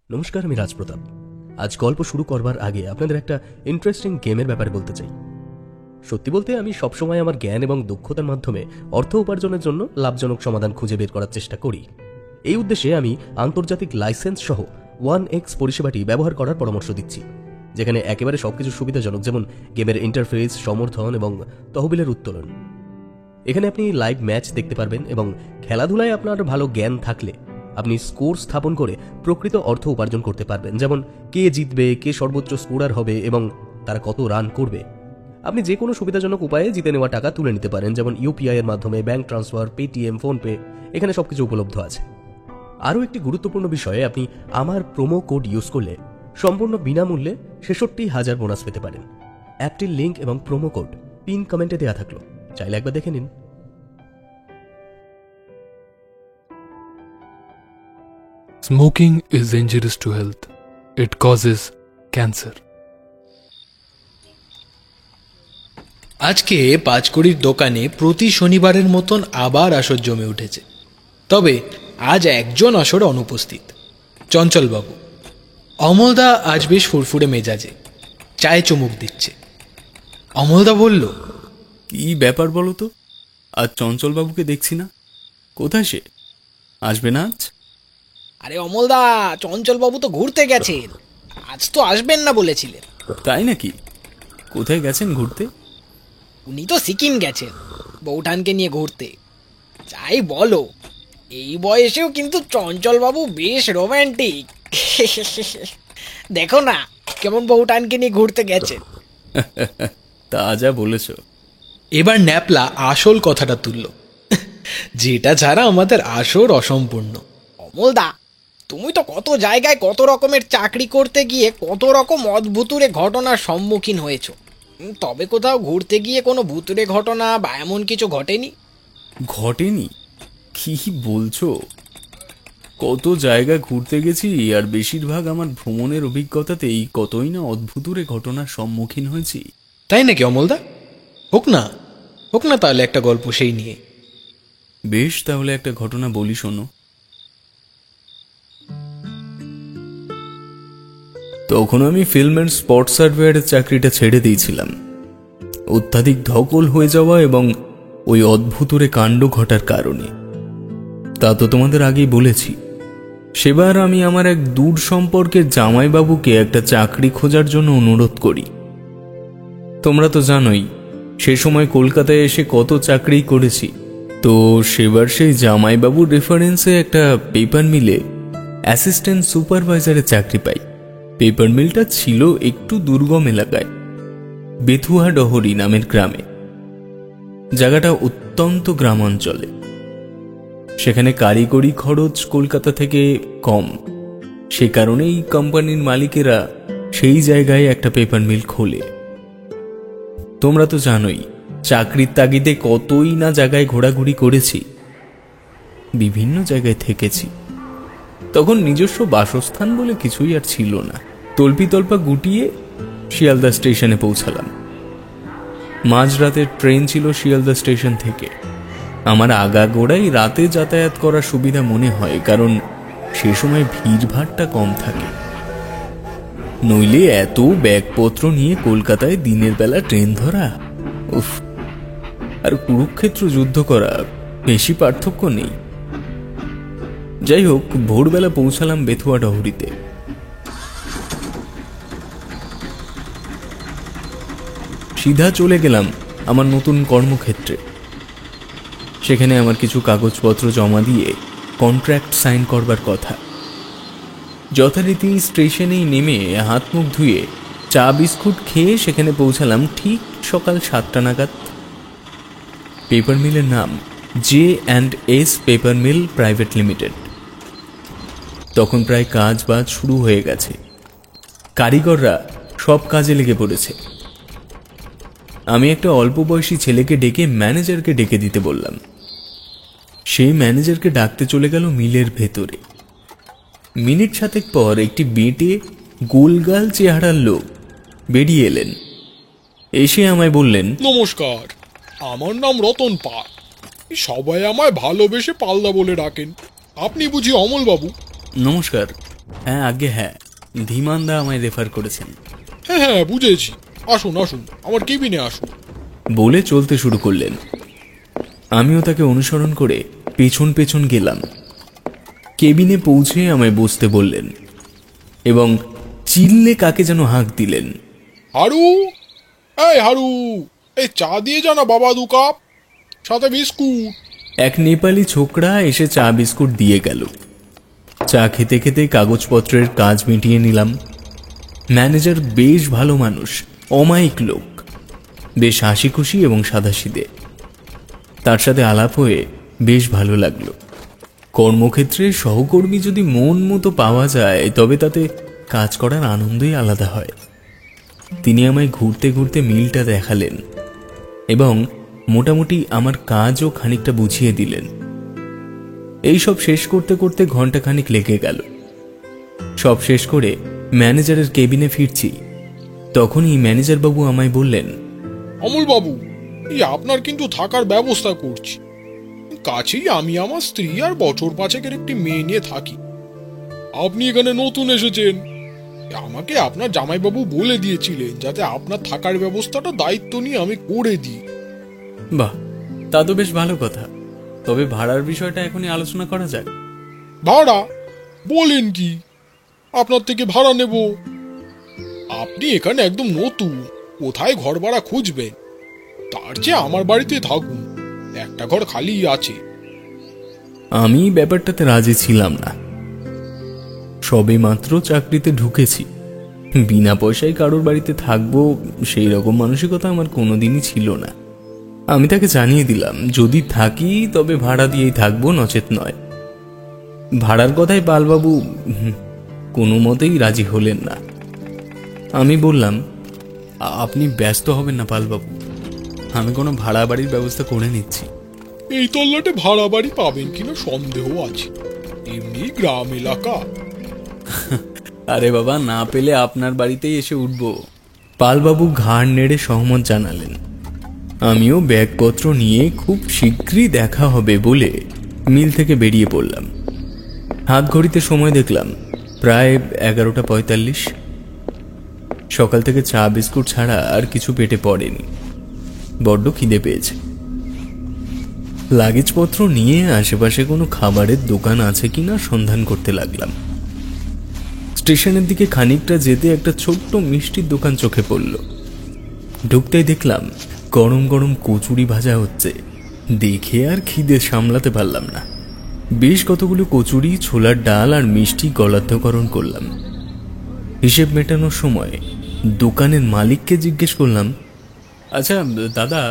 নমস্কার, আমি রাজপ্রতাপ। আজ গল্প শুরু করবার আগে আপনাদের একটা ইন্টারেস্টিং গেমের ব্যাপারে বলতে চাই। সত্যি বলতে আমি সবসময় আমার জ্ঞান এবং দক্ষতার মাধ্যমে অর্থ উপার্জনের জন্য লাভজনক সমাধান খুঁজে বের করার চেষ্টা করি। এই উদ্দেশ্যে আমি আন্তর্জাতিক লাইসেন্স সহ 1x পরিষেবাটি ব্যবহার করার পরামর্শ দিচ্ছি, যেখানে একেবারে সবকিছু সুবিধাজনক, যেমন গেমের ইন্টারফেস, সমর্থন এবং তহবিলের উত্তোলন। এখানে আপনি লাইভ ম্যাচ দেখতে পারবেন এবং খেলাধুলায় আপনার ভালো জ্ঞান থাকলে আপনি স্কোর স্থাপন করে প্রকৃত অর্থ উপার্জন করতে পারবেন, যেমন কে জিতবে, কে সর্বোচ্চ স্কোরার হবে এবং তারা কত রান করবে। আপনি যে কোনো সুবিধাজনক উপায়ে জিতে নেওয়া টাকা তুলে নিতে পারেন, যেমন ইউপিআই এর মাধ্যমে, ব্যাংক ট্রান্সফার, পেটিএম, ফোনপে, এখানে সবকিছু উপলব্ধ আছে। আরও একটি গুরুত্বপূর্ণ বিষয়ে, আপনি আমার প্রোমো কোড ইউজ করলে সম্পূর্ণ বিনামূল্যে ৬৬,০০০ বোনাস পেতে পারেন। অ্যাপটির লিঙ্ক এবং প্রোমো কোড পিন কমেন্টে দেওয়া থাকলো, চাইলে একবার দেখে নিন। Smoking is dangerous to health. It causes cancer. আজকে পাঁচকড়ির দোকানে প্রতি শনিবারের মতন আবার আসর জমে উঠেছে। তবে আজ একজন আসরে অনুপস্থিত, চঞ্চলবাবু। অমলদা আজ বেশ ফুরফুরে মেজাজে চায়ে চুমুক দিচ্ছে। অমলদা বলল, কি ব্যাপার বলো তো? আজ চঞ্চলবাবুকে দেখছি না, কোথায় সে? আসবে না আজ? আরে অমলদা, চঞ্চলবাবু তো ঘুরতে গেছেন, আজ তো আসবেন না বলেছিলেন। তাই নাকি? কোথায় গেছেন ঘুরতে? উনি তো সিকিম গেছেন বৌঠানকে নিয়ে ঘুরতে। যাই বলো, এই বয়সেও কিন্তু চঞ্চলবাবু বেশ রোম্যান্টিক। দেখো না কেমন বৌঠানকে নিয়ে ঘুরতে গেছেন। তা যা বলেছ। এবার ন্যাপলা আসল কথাটা তুলল, যেটা ছাড়া আমাদের আসর অসম্পূর্ণ। অমলদা, তুমি তো কত জায়গায় কত রকমের চাকরি করতে গিয়ে কত রকম অদ্ভুতুরে ঘটনার সম্মুখীন হয়েছো, তবে কোথাও ঘুরতে গিয়ে কোনো ভুতুরে ঘটনা বা এমন কিছু ঘটেনি? ঘটেনি? কি বলছো? কত জায়গা ঘুরতে গেছি, আর বেশিরভাগ আমার ভ্রমণের অভিজ্ঞতাতেই কতই না অদ্ভুতুরে ঘটনার সম্মুখীন হয়েছি। তাই নাকি অমলদা? হোক না তাহলে একটা গল্প সেই নিয়ে। বেশ, তাহলে একটা ঘটনা বলি, শোনো। তখন আমি ফিল্ম অ্যান্ড স্পট সার্ভেয়ারের চাকরিটা ছেড়ে দিয়েছিলাম, অত্যাধিক ধকল হয়ে যাওয়া এবং ওই অদ্ভুতুরে কাণ্ড ঘটার কারণে। তা তো তোমাদের আগেই বলেছি। সেবার আমি আমার এক দূর সম্পর্কের জামাইবাবুকে একটা চাকরি খোঁজার জন্য অনুরোধ করি। তোমরা তো জানোই সে সময় কলকাতায় এসে কত চাকরি করেছি। তো সেবার সেই জামাইবাবুর রেফারেন্সে একটা পেপার মিলে অ্যাসিস্ট্যান্ট সুপারভাইজারের চাকরি পাই। পেপার মিলটা ছিল একটু দুর্গম এলাকায়, বেথুয়া ডহরি নামের গ্রামে। জায়গাটা অত্যন্ত গ্রামাঞ্চলে। সেখানে কারিগরি খরচ কলকাতা থেকে কম, সে কারণেই কোম্পানির মালিকেরা সেই জায়গায় একটা পেপার মিল খোলে। তোমরা তো জানোই চাকরির তাগিদে কতই না জায়গায় ঘোরাঘুরি করেছি, বিভিন্ন জায়গায় থেকেছি। তখন নিজস্ব বাসস্থান বলে কিছুই আর ছিল না। তল্পিতল্পা গুটিয়ে শিয়ালদা স্টেশনে পৌঁছালাম। মাঝরাতের ট্রেন ছিল শিয়ালদা স্টেশন থেকে। আমার আগাগোড়াই রাতে যাতায়াত করার সুবিধা মনে হয়, কারণ সে সময় ভিড়ভাড়টা কম থাকে। নইলে এত ব্যাগপত্র নিয়ে কলকাতায় দিনের বেলা ট্রেন ধরা, উফ, আর কুরুক্ষেত্র যুদ্ধ করা, বেশি পার্থক্য নেই। যাই হোক, ভোরবেলা পৌঁছালাম বেথুয়া ডহরিতে। সিধা চলে গেলাম আমার নতুন কর্মক্ষেত্রে। সেখানে আমার কিছু কাগজপত্র জমা দিয়ে কন্ট্রাক্ট সাইন করবার কথা। যথারীতি স্টেশনেই নেমে হাত মুখ ধুয়ে চা বিস্কুট খেয়ে সেখানে পৌঁছালাম ঠিক সকাল 7টা নাগাদ। পেপার মিলের নাম J&S paper mill private limited. তখন প্রায় কাজ বাজ শুরু হয়ে গেছে, কারিগররা সব কাজে লেগে পড়েছে। আমি একটা অল্প বয়সী ছেলেকে ডেকে ম্যানেজারকে ডেকে দিতে বললাম। সেই ম্যানেজারকে ডাকতে চলে গেল মিলের ভেতরে। মিনিট 7 পর একটি বেঁটে গোলগাল চেহারার লোক বেরিয়ে এলেন। এসে আমায় বললেন, নমস্কার, আমার নাম রতন পাল। সবাই আমায় ভালোবেসে পালদা বলে ডাকেন। আপনি বুঝি অমল বাবু? নমস্কার, হ্যাঁ আগে হ্যাঁ, ধীমানদা আমায় রেফার করেছেন। হ্যাঁ হ্যাঁ বুঝেছি, আসুন আসুন, আমার কেবিনে আসুন। বলে চলতে শুরু করলেন। আমিও তাকে অনুসরণ করে পেছন পেছন গেলাম। কেবিনে পৌঁছে আমায় বসতে বললেন এবং চিল্লে কাকে যেন হাঁক দিলেন। হারু, এই হারু, এই চা দিয়ে জানা বাবা 2 কাপ, সাথে বিস্কুট। এক নেপালি ছোকরা এসে চা বিস্কুট দিয়ে গেল। চা খেতে খেতে কাগজপত্রের কাজ মিটিয়ে নিলাম। ম্যানেজার বেশ ভালো মানুষ, অমায়িক লোক, বেশ হাসি খুশি এবং সাদাসিদে। তার সাথে আলাপ হয়ে বেশ ভালো লাগলো। কর্মক্ষেত্রে সহকর্মী যদি মন মতো পাওয়া যায় তবে তাতে কাজ করার আনন্দই আলাদা হয়। তিনি আমায় ঘুরতে ঘুরতে মিলটা দেখালেন এবং মোটামুটি আমার কাজও খানিকটা বুঝিয়ে দিলেন। এই সব শেষ করতে করতে ঘন্টাখানিক লেগে গেল। সব শেষ করে ম্যানেজারের কেবিনে ফিরছি, তখনই ম্যানেজার বাবু আমায় বললেন, অমল বাবু, এই আপনার কিন্তু থাকার ব্যবস্থা করছি। কাছেই আমি আমার স্ত্রী আর বছর 5-এর একটি মেয়ে নিয়ে থাকি। আপনি এখানে নতুন এসেছেন, আমাকে আপনার জামাইবাবু বলে দিয়েছিলেন যাতে আপনার থাকার ব্যবস্থাটা দায়িত্ব নিয়ে আমি করে দিই। বাহ, তা তো বেশ ভালো কথা। তবে ভাড়ার বিষয়টা এখনই আলোচনা করা যাক। ভাড়া বলেন কি? আপনার থেকে ভাড়া নেব? আপনি এখানে একদম নতুন, কোথায় ঘর ভাড়া খুঁজবেন? তার চেয়ে আমার বাড়িতে থাকুন, একটা ঘর খালি আছে। আমি ব্যাপারটাতে রাজি ছিলাম না। সবে মাত্র চাকরিতে ঢুকেছি, বিনা পয়সায় কারোর বাড়িতে থাকবো সেই রকম মানসিকতা আমার কোনোদিনই ছিল না। আমি তাকে জানিয়ে দিলাম যদি থাকি তবে ভাড়া দিয়েই থাকবো, নচেত নয়। ভাড়ার কথায় পালবাবু কোনো মতেই রাজি হলেন না। আমি বললাম, আপনি ব্যস্ত হবেন না পালবাবু, আমি কোনো ভাড়া বাড়ির ব্যবস্থা করে নিচ্ছি। এই তল্লাটে ভাড়া বাড়ি পাবেন কিনা সন্দেহ আছে, এমনি গ্রাম এলাকা। আরে বাবা, না পেলে আপনার বাড়িতেই এসে উঠব। পালবাবু ঘাড় নেড়ে সহমত জানালেন। আমিও ব্যাগপত্র নিয়ে খুব শীঘ্রই দেখা হবে বলে মিল থেকে বেরিয়ে পড়লাম। হাত ঘড়িতে সময় দেখলাম প্রায় 11:45। সকাল থেকে চা বিস্কুট ছাড়া আর কিছু পেটে পড়েনি, বড্ড খিদে পেয়েছে। লাগেজপত্র নিয়ে আশেপাশে কোনো খাবারের দোকান আছে কিনা সন্ধান করতে লাগলাম। স্টেশনের দিকে খানিকটা যেতে একটা ছোট্ট মিষ্টির দোকান চোখে পড়ল। ঢুকতেই দেখলাম গরম গরম কচুরি ভাজা হচ্ছে। দেখে আর খিদে সামলাতে পারলাম না। বেশ কতগুলো কচুরি, ছোলার ডাল আর মিষ্টি গলাধ্যকরণ করলাম। হিসেব মেটানোর সময় দোকানের মালিককে জিজ্ঞেস করলাম, আচ্ছা দাদা,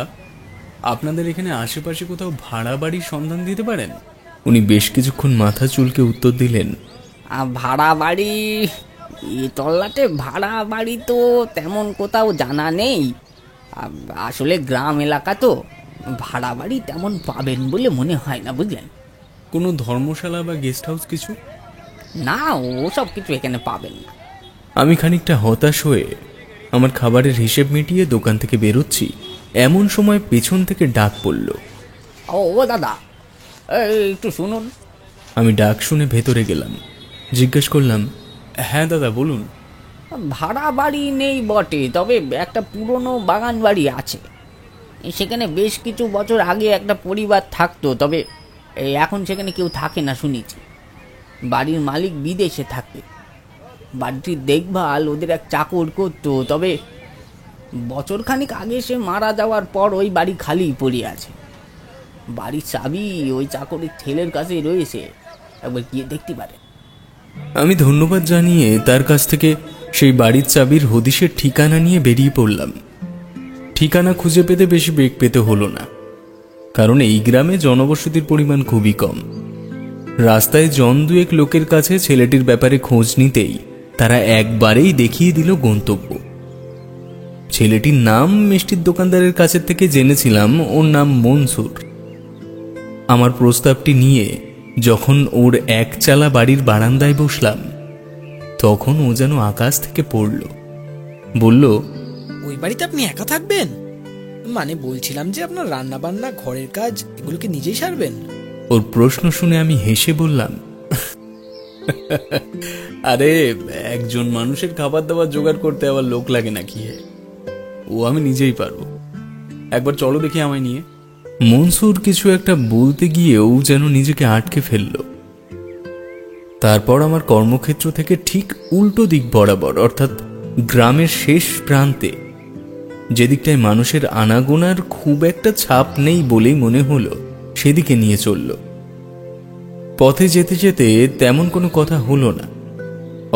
আপনাদের এখানে আশেপাশে কোথাও ভাড়া বাড়ির সন্ধান দিতে পারেন? উনি বেশ কিছুক্ষণ মাথা চুলকে উত্তর দিলেন, ভাড়া বাড়ি, এই তল্লাটে ভাড়া বাড়ি তো তেমন কোথাও জানা নেই। আসলে গ্রাম এলাকা তো, ভাড়া বাড়ি তেমন পাবেন বলে মনে হয় না, বুঝলেন? কোনো ধর্মশালা বা গেস্ট হাউস কিছু? না, ওসব কিছু এখানে পাবেন না। আমি খানিকটা হতাশ হয়ে আমার খাবারের হিসেব মিটিয়ে দোকান থেকে বেরোচ্ছি, এমন সময় পেছন থেকে ডাক পড়ল। ও দাদা, একটু শুনুন। আমি ডাক শুনে ভেতরে গেলাম। জিজ্ঞেস করলাম, হ্যাঁ দাদা বলুন। ভাড়া বাড়ি নেই বটে, তবে একটা পুরনো বাগান বাড়ি আছে। সেখানে বেশ কিছু বছর আগে একটা পরিবার থাকতো, তবে এখন সেখানে কেউ থাকে না শুনেছি। বাড়ির মালিক বিদেশে থাকে। বাড়িটির দেখভাল ওদের এক চাকর করতো, তবে বছরখানিক আগে সে মারা যাওয়ার পর ওই বাড়ি খালি পড়ে আছে। বাড়ির চাবি ওই চাকরের ছেলের কাছেই রয়েছে, একবার গিয়ে দেখতে পারে। আমি ধন্যবাদ জানিয়ে তার কাছ থেকে সেই বাড়ির চাবির হদিশের ঠিকানা নিয়ে বেরিয়ে পড়লাম। ঠিকানা খুঁজে পেতে বেশি বেগ পেতে হলো না, কারণ এই গ্রামে জনবসতির পরিমাণ খুবই কম। রাস্তায় জন দুয়েক লোকের কাছে ছেলেটির ব্যাপারে খোঁজ নিতেই তারা একবারেই দেখিয়ে দিল গন্তব্য। ছেলেটির নাম মিষ্টির দোকানদারের কাছে থেকে জেনেছিলাম, ওর নাম মনসুর। আমার প্রস্তাবটি নিয়ে যখন ওর একচালা বাড়ির বারান্দায় বসলাম, তখন ও যেন আকাশ থেকে পড়ল। বলল, ওই বাড়িতে আপনি একা থাকবেন? মানে বলছিলাম যে আপনার রান্না বান্না, ঘরের কাজ এগুলোকে নিজেই সারবেন? ওর প্রশ্ন শুনে আমি হেসে বললাম, আরে একজন মানুষের খাবার দাবার জোগাড় করতে আবার লোক লাগে নাকি? ও আমি নিজেই পারবো। একবার চলো দেখি আমায় নিয়ে। মনসুর কিছু একটা বলতে গিয়েও যেন নিজেকে আটকে ফেলল। তারপর আমার কর্মক্ষেত্র থেকে ঠিক উল্টো দিক বরাবর, অর্থাৎ গ্রামের শেষ প্রান্তে, যেদিকটায় মানুষের আনাগোনার খুব একটা ছাপ নেই বলেই মনে হলো, সেদিকে নিয়ে চলল। পথে যেতে যেতে তেমন কোনো কথা হলো না।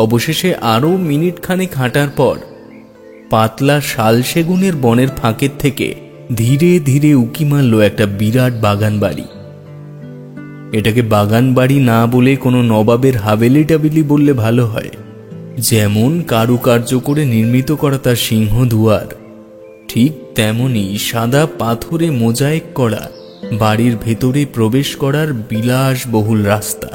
অবশেষে আরও মিনিট খানেক হাঁটার পর পাতলা শাল সেগুনের বনের ফাঁকের থেকে ধীরে ধীরে উকি মারল একটা বিরাট বাগান বাড়ি। এটাকে বাগান বাড়ি না বলে কোনো নবাবের হাভেলি টাবেলি বললে ভালো হয়। যেমন কারুকার্য করে নির্মিত করা তার সিংহ দুয়ার, ঠিক তেমনি সাদা পাথরে মোজাইক করা বাড়ির ভেতরে প্রবেশ করার বিলাসবহুল রাস্তা।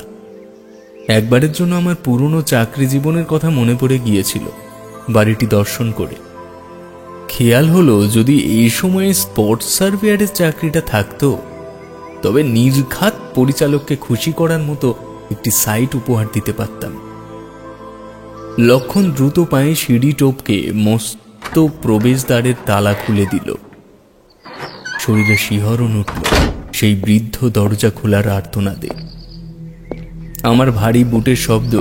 একবারের জন্য আমার পুরনো চাকরি জীবনের কথা মনে পড়ে গিয়েছিল বাড়িটি দর্শন করে। খেয়াল হলো যদি এই সময়ে স্পোর্টস সার্ভেয়ারের চাকরিটা থাকতো তবে নির্ঘাত পরিচালককে খুশি করার মতো একটি সাইট উপহার দিতে পারতাম। লক্ষণ দ্রুত পায়ে সিঁড়ি টপকে মস্ত প্রবেশদ্বারের তালা খুলে দিল। শরীরে শিহরণ উঠল সেই বৃদ্ধ দরজা খোলার আর্তনাদে। আমার ভারী বুটের শব্দ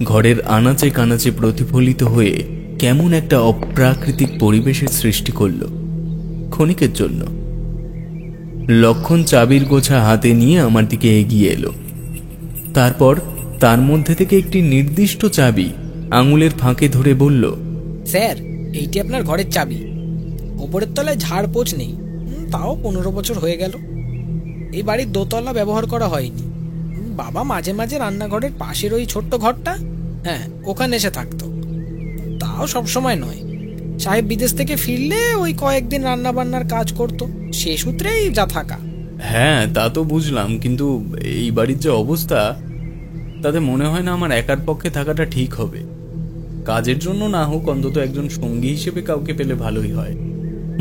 ঘরের আনাচে কানাচে প্রতিফলিত হয়ে কেমন একটা অপ্রাকৃতিক পরিবেশের সৃষ্টি করল ক্ষণিকের জন্য। লক্ষণ চাবির গোছা হাতে নিয়ে আমার দিকে এগিয়ে এলো। তারপর তার মধ্যে থেকে একটি নির্দিষ্ট চাবি আঙুলের ফাঁকে ধরে বলল, স্যার, এইটি আপনার ঘরের চাবি। ওপরের তলায় ঝাড়পোছ নেই, তাও 15 বছর হয়ে গেল। এই বাড়ির দোতলা ব্যবহার করা হয়নি। বাবা মাঝে মাঝে রান্নাঘরের পাশের ওই ছোট্ট ঘরটা, হ্যাঁ, ওখানে এসে থাকতো, তাও সব সময় নয়। সাহেব বিদেশ থেকে ফিরলে ওই কয়েকদিন রান্না বান্নার কাজ করতো, সে সূত্রেই যা থাকা। হ্যাঁ তা তো বুঝলাম, কিন্তু এই বাড়ির যে অবস্থা তাতে মনে হয় না আমার একার পক্ষে থাকাটা ঠিক হবে। কাজের জন্য না হোক অন্তত একজন সঙ্গী হিসেবে কাউকে পেলে ভালোই হয়।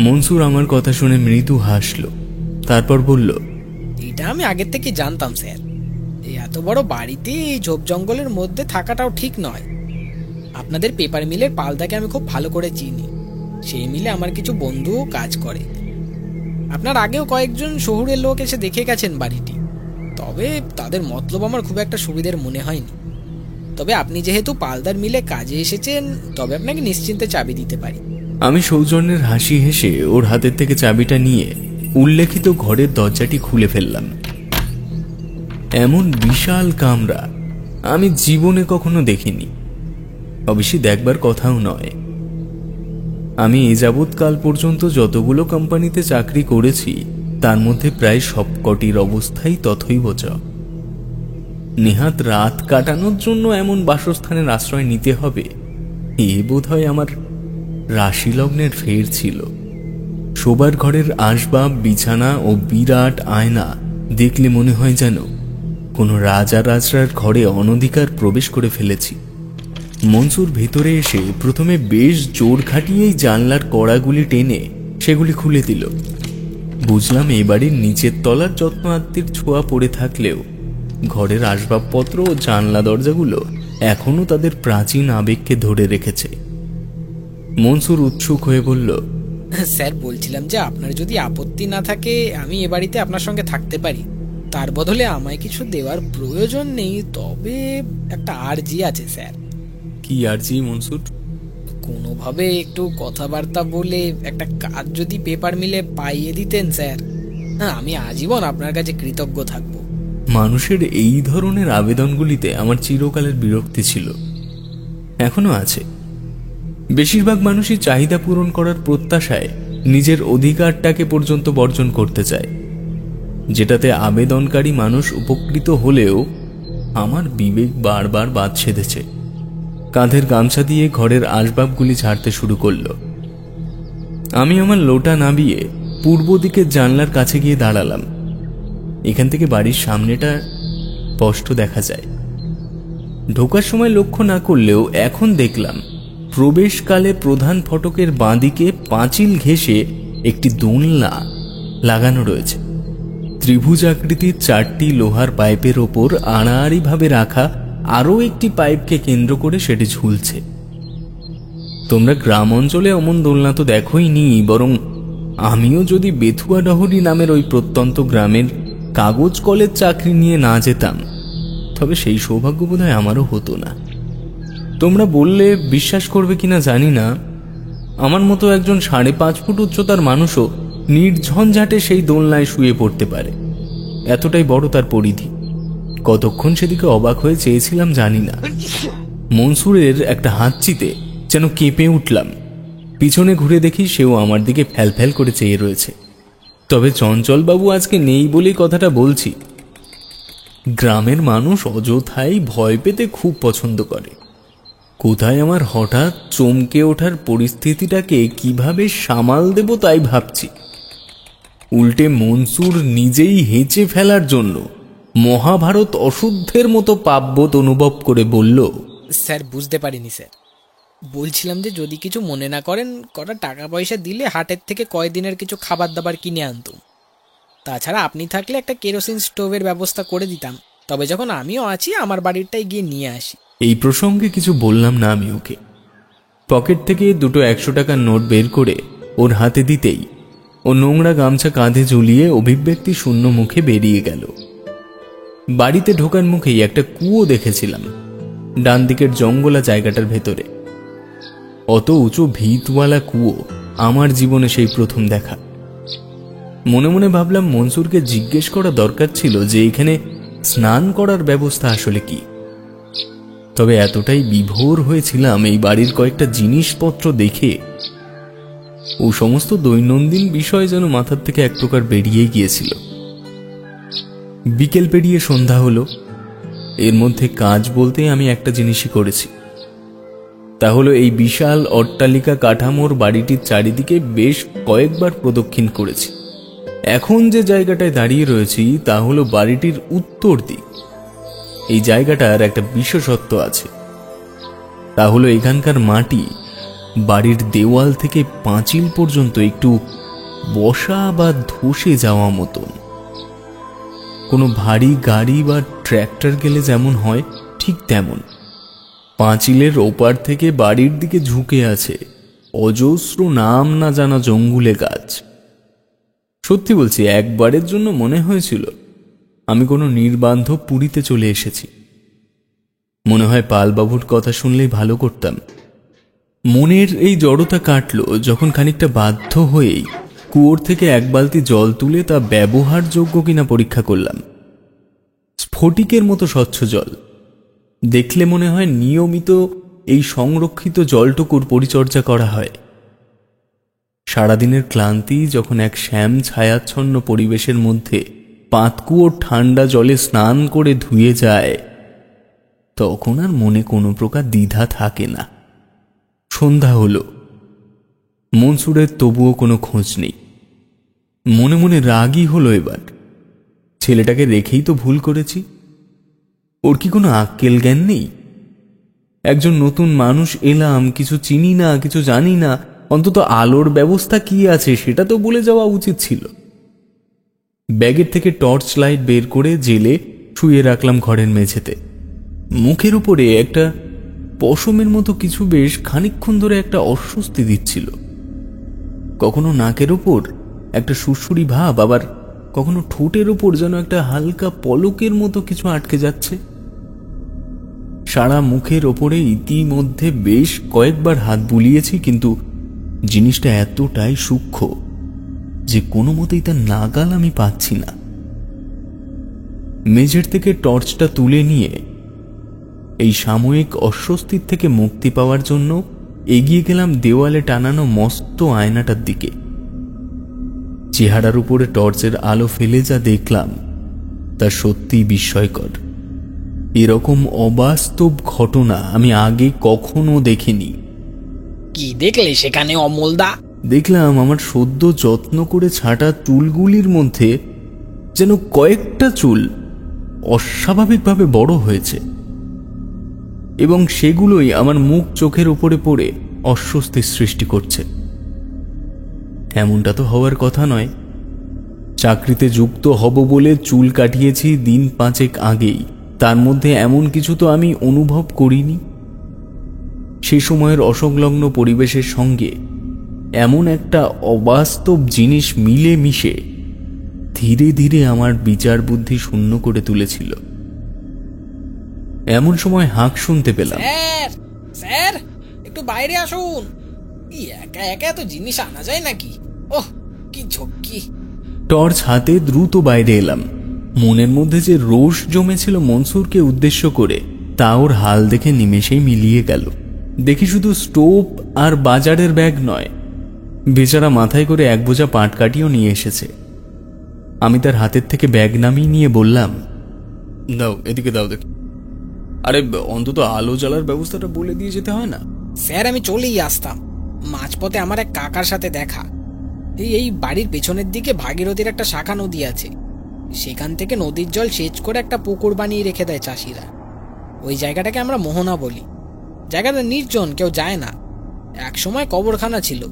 মনসুর আমার কথা শুনে মৃদু হাসল, তারপর বলল, এটা আমি আগের থেকে জানতাম স্যার। এই এত বড় বাড়িতে এই ঝোপ জঙ্গলের মধ্যে থাকাটাও ঠিক নয়। আপনাদের পেপার মিলের পালদাকে আমি খুব ভালো করে চিনি। সেই মিলে আমার কিছু বন্ধুও কাজ করে। আপনার আগেও কয়েকজন শহুরের লোক এসে দেখে গেছেন বাড়িটি, তবে তাদের মতলব আমার খুব একটা সুবিধার মনে হয়নি। তবে আপনি যেহেতু পালদার মিলে কাজে এসেছেন, তবে আপনাকে নিশ্চিন্তে চাবি দিতে পারি। আমি সৌজন্যের হাসি হেসে ওর হাতের থেকে চাবিটা নিয়ে উল্লেখিত ঘরের দরজাটি খুলে ফেললাম। এমন বিশাল কামরা আমি জীবনে কখনো দেখিনি, অবশ্যই দেখবার কথাও নয়। আমি এ যাবৎকাল পর্যন্ত যতগুলো কোম্পানিতে চাকরি করেছি তার মধ্যে প্রায় সবকটির অবস্থাই তথৈবচ। নেহাত রাত কাটানোর জন্য এমন বাসস্থানের আশ্রয় নিতে হবে, এ বোধহয় আমার রাশিলগ্নের ফের ছিল। শোবার ঘরের আসবাব, বিছানা ও বিরাট আয়না দেখলে মনে হয় যেন কোনো রাজা রাজরার ঘরে অনধিকার প্রবেশ করে ফেলেছি। মনসুর ভেতরে এসে প্রথমে বেশ জোর খাটিয়েই জানলার কড়াগুলি টেনে সেগুলি খুলে দিল। বুঝলাম এই বাড়ির নিচের তলার যত্ন আত্মীর ছোঁয়া পড়ে থাকলেও ঘরের আসবাবপত্র ও জানলা দরজাগুলো এখনো তাদের প্রাচীন আবেগকে ধরে রেখেছে। মনসুর উৎসুক হয়ে বলল, স্যার, বলছিলাম যে আপনার যদি আপত্তি না থাকে আমি এ বাড়িতে আপনার সঙ্গে থাকতে পারি। তার বদলে আমায় কিছু দেওয়ার প্রয়োজন নেই, তবে একটা আর্জি আছে স্যার। কি আর্জি মনসুর? কোনোভাবে একটু কথাবার্তা বলে একটা কাজ যদি পেপার মিলে পাইয়ে দিতেন স্যার, হ্যাঁ, আমি আজীবন আপনার কাছে কৃতজ্ঞ থাকব। মানুষের এই ধরনের আবেদনগুলিতে আমার চিরকালের বিরক্তি ছিল, এখনো আছে। বেশিরভাগ মানুষই চাহিদা পূরণ করার প্রত্যাশায় নিজের অধিকারটাকে পর্যন্ত বর্জন করতে চায়, যেটাতে আবেদনকারী মানুষ উপকৃত হলেও আমার বিবেক বারবার বাদ সেধেছে। কাঁধের গামছা দিয়ে ঘরের আসবাবগুলি ঝাড়তে শুরু করল। আমি আমার লোটা নামিয়ে পূর্ব দিকের জানলার কাছে গিয়ে দাঁড়ালাম। এখান থেকে বাড়ির সামনেটা স্পষ্ট দেখা যায়। ঢোকার সময় লক্ষ্য না করলেও এখন দেখলাম প্রবেশকালে প্রধান ফটকের বাঁদিকে পাঁচিল ঘেঁষে একটি দোলনা লাগানো রয়েছে। ত্রিভুজ আকৃতির 4টি লোহার পাইপের ওপর আড়াআড়িভাবে রাখা আরও একটি পাইপকে কেন্দ্র করে সেটি ঝুলছে। তোমরা গ্রাম অঞ্চলে অমন দোলনা তো দেখোই নি, বরং আমিও যদি বেথুয়াডহরি নামের ওই প্রত্যন্ত গ্রামের কাগজ কলের চাকরি নিয়ে না যেতাম, তবে সেই সৌভাগ্য বোধহয় আমারও হতো না। তোমরা বললে বিশ্বাস করবে কিনা জানি না, আমার মতো একজন 5.5 ফুট উচ্চতার মানুষও নির্ঝঞ্ঝাটে সেই দোলনায় শুয়ে পড়তে পারে, এতটাই বড় তার পরিধি। কতক্ষণ সেদিকে অবাক হয়ে চেয়েছিলাম জানি না। মনসুরের একটা হাতচিতে যেন কেঁপে উঠলাম। পিছনে ঘুরে দেখি সেও আমার দিকে ফ্যাল ফ্যাল করে চেয়ে রয়েছে। তবে চঞ্চলবাবু আজকে নেই বলেই কথাটা বলছি। গ্রামের মানুষ অযথাই ভয় পেতে খুব পছন্দ করে। কোথায় আমার হঠাৎ চমকে ওঠার পরিস্থিতিটাকে কিভাবে সামাল দেব তাই ভাবছি। উল্টে মনসুর নিজেই হেঁচে ফেলার জন্য মহাভারত অশুদ্ধের মতো পাপবোধ অনুভব করে বলল, স্যার বুঝতে পারিনি স্যার। বলছিলাম যে যদি কিছু মনে না করেন, কটা টাকা পয়সা দিলে হাটের থেকে কয়েকদিনের কিছু খাবার দাবার কিনে আনতুম। তাছাড়া আপনি থাকলে একটা কেরোসিন স্টোভের ব্যবস্থা করে দিতাম। তবে যখন আমিও আছি, আমার বাড়িরটাই গিয়ে নিয়ে আসি। এই প্রসঙ্গে কিছু বললাম না আমি ওকে। পকেট থেকে দুটো 100 টাকার নোট বের করে ওর হাতে দিতেই ও নোংরা গামছা কাঁধে ঝুলিয়ে অভিব্যক্তি শূন্য মুখে বেরিয়ে গেল। বাড়িতে ঢোকার মুখেই একটা কুয়ো দেখেছিলাম ডান দিকের জঙ্গলা জায়গাটার ভেতরে। অত উঁচু ভিতওয়ালা কুয়ো আমার জীবনে সেই প্রথম দেখা। মনে মনে ভাবলাম মনসুরকে জিজ্ঞেস করা দরকার ছিল যে এখানে স্নান করার ব্যবস্থা আসলে কি। তবে এতটাই বিভোর হয়েছিলাম এই বাড়ির কয়েকটা জিনিসপত্র দেখে, ও সমস্ত দৈনন্দিন বিষয় যেন মাথার থেকে এক প্রকার বেরিয়ে গিয়েছিল। বিকেল পেরিয়ে সন্ধ্যা হলো। এর মধ্যে কাজ বলতে আমি একটা জিনিসই করেছি, তা হলো এই বিশাল অট্টালিকা কাঠামোর বাড়িটির চারিদিকে বেশ কয়েকবার প্রদক্ষিণ করেছি। এখন যে জায়গাটায় দাঁড়িয়ে রয়েছি তা হলো বাড়িটির উত্তর দিক। এই জায়গাটার একটা বিশেষত্ব আছে, তা হলো এখানকার মাটি বাড়ির দেওয়াল থেকে পাঁচিল পর্যন্ত একটু বসা বা ধসে যাওয়া মতন। কোনো ভারী গাড়ি বা ট্র্যাক্টর গেলে যেমন হয় ঠিক তেমন। পাঁচিলের ওপার থেকে বাড়ির দিকে ঝুঁকে আছে অজস্র নাম না জানা জঙ্গুলে গাছ। সত্যি বলছি, একবারের জন্য মনে হয়েছিল আমি কোনো নির্বান্ধব পুরীতে চলে এসেছি। মনে হয় পালবাবুর কথা শুনলেই ভালো করতাম। মনের এই জড়তা কাটল যখন খানিকটা বাধ্য হয়েই কুয়োর থেকে এক বালতি জল তুলে তা ব্যবহারযোগ্য কিনা পরীক্ষা করলাম। স্ফটিকের মতো স্বচ্ছ জল। দেখলে মনে হয় নিয়মিত এই সংরক্ষিত জলটুকুর পরিচর্যা করা হয়। সারাদিনের ক্লান্তি যখন এক শ্যাম ছায়াচ্ছন্ন পরিবেশের মধ্যে পাতকুয়োর ঠান্ডা জলে স্নান করে ধুয়ে যায়, তখন আর মনে কোনো প্রকার দ্বিধা থাকে না। সন্ধ্যা হলো। মনসুরের তবুও কোনো খোঁজ নেই। মনে মনে রাগই হলো এবার। ছেলেটাকে রেখেই তো ভুল করেছি। ওর কি কোনো আক্কেল জ্ঞান নেই? একজন নতুন মানুষ এলাম, কিছু চিনি না, কিছু জানি না, অন্তত আলোর ব্যবস্থা কি আছে সেটা তো বলে যাওয়া উচিত ছিল। ব্যাগের থেকে টর্চ লাইট বের করে জেলে শুয়ে রাখলাম ঘরের মেঝেতে। মুখের উপরে একটা পশমের মতো কিছু বেশ খানিকক্ষণ ধরে একটা অস্বস্তি দিচ্ছিল। কখনো নাকের ওপর একটা সুড়সুড়ি ভাব, আবার কখনো ঠোঁটের ওপর যেন একটা হালকা পলকের মতো কিছু আটকে যাচ্ছে। সারা মুখের ওপরে ইতিমধ্যে বেশ কয়েকবার হাত বুলিয়েছি, কিন্তু জিনিসটা এতটাই সূক্ষ্ম যে কোনো মতেই তার নাগাল আমি পাচ্ছি না। মেঝের থেকে টর্চটা তুলে নিয়ে এই সাময়িক অস্বস্তির থেকে মুক্তি পাওয়ার জন্য এগিয়ে গেলাম দেওয়ালে টানানো মস্ত আয়নাটার দিকে। চেহারার উপরে টর্চের আলো ফেলে যা দেখলাম তা সত্যিই বিস্ময়কর। এরকম অবাস্তব ঘটনা আমি আগে কখনো দেখিনি। কি দেখলে সেখানে অমলদা? দেখলাম আমার সদ্য যত্ন করে ছাঁটা চুলগুলির মধ্যে যেন কয়েকটা চুল অস্বাভাবিকভাবে বড় হয়েছে, এবং সেগুলোই আমার মুখ চোখের উপরে পড়ে অস্বস্তির সৃষ্টি করছে। এমনটা তো হওয়ার কথা নয়। চাকরিতে যুক্ত হব বলে চুল কাটিয়েছি দিন 5 আগেই, তার মধ্যে এমন কিছু তো আমি অনুভব করিনি। সে সময়ের অসংলগ্ন পরিবেশের সঙ্গে এমন একটা অবাস্তব জিনিস মিলে মিশে ধীরে ধীরে আমার বিচার বুদ্ধি শূন্য করে তুলেছিল। এমন সময় হাঁক শুনতে পেলাম। স্যার স্যার, একটু বাইরে আসুন। একা একা এত জিনিস আনা যায় নাকি? ওহ, কি ঝক্কি! টর্চ হাতে দ্রুত বাইরে এলাম। মনের মধ্যে যে রোষ জমেছিল মনসুরকে উদ্দেশ্য করে, তা ওর হাল দেখে নিমেষেই মিলিয়ে গেল। দেখি শুধু স্টোভ আর বাজারের ব্যাগ নয়, বেচারা মাথায় করে এক বোঝা পাটকাঠিও নিয়ে এসেছে। আমি তার হাতের থেকে ব্যাগ নামিয়ে নিয়ে বললাম, দাও, এদিকে দাও দেখি। আরে অন্তত আলো জ্বালার ব্যবস্থাটা বলে দিয়ে যেতে হয় না? স্যার, আমি চলেই আসতাম। মাঝপথে আমার এক কাকার সাথে দেখা। এই বাড়ির পেছনের দিকে ভাগীরথীর একটা শাখা নদী আছে। সেখান থেকে নদীর জল সেচ করে একটা পুকুর বানিয়ে রেখে দেয় চাষিরা। ওই জায়গাটাকে আমরা মোহনা বলি। জায়গাটা নির্জন, কেউ যায় না। এক সময় কবরখানা ছিল।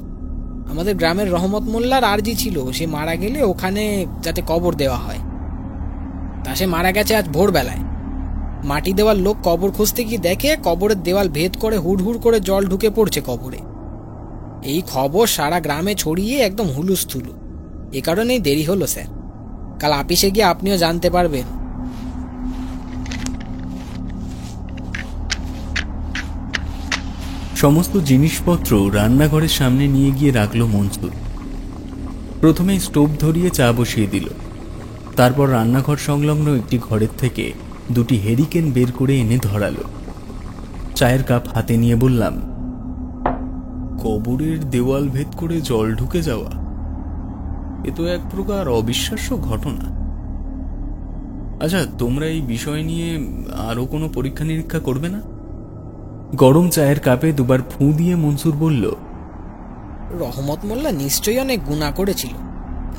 আমাদের গ্রামের রহমত মোল্লার আরজি ছিল, সে মারা গেলে ওখানে যাতে কবর দেওয়া হয়। তা সে মারা গেছে আজ ভোরবেলায়। মাটি দেওয়ার লোক কবর খুঁজতে গিয়ে দেখে কবরের দেওয়াল ভেদ করে হুড়হুড় করে জল ঢুকে পড়ছে কবরে। এই খবর সারা গ্রামে ছড়িয়ে একদম হুলুস্থুলু। এ কারণেই দেরি হলো স্যার। কাল আপিসে গিয়ে আপনিও জানতে পারবেন। সমস্ত জিনিসপত্র রান্নাঘরের সামনে নিয়ে গিয়ে রাখল মনসুর। প্রথমে স্টোভ ধরিয়ে চা বসিয়ে দিল। তারপর রান্নাঘর সংলগ্ন একটি ঘরের থেকে দুটি হেরিকেন বের করে এনে ধরালো। চায়ের কাপ হাতে নিয়ে বললাম, কবরের দেওয়াল ভেদ করে জল ঢুকে যাওয়া, এ তো এক প্রকার অবিশ্বাস্য ঘটনা। আচ্ছা, তোমরা এই বিষয় নিয়ে আরো কোনো পরীক্ষা নিরীক্ষা করবে না? গরম চায়ের কাপে দুবার ফুঁ দিয়ে মনসুর বলল, রহমত মোল্লা নিশ্চয়ই অনেক গুনাহ করেছিল,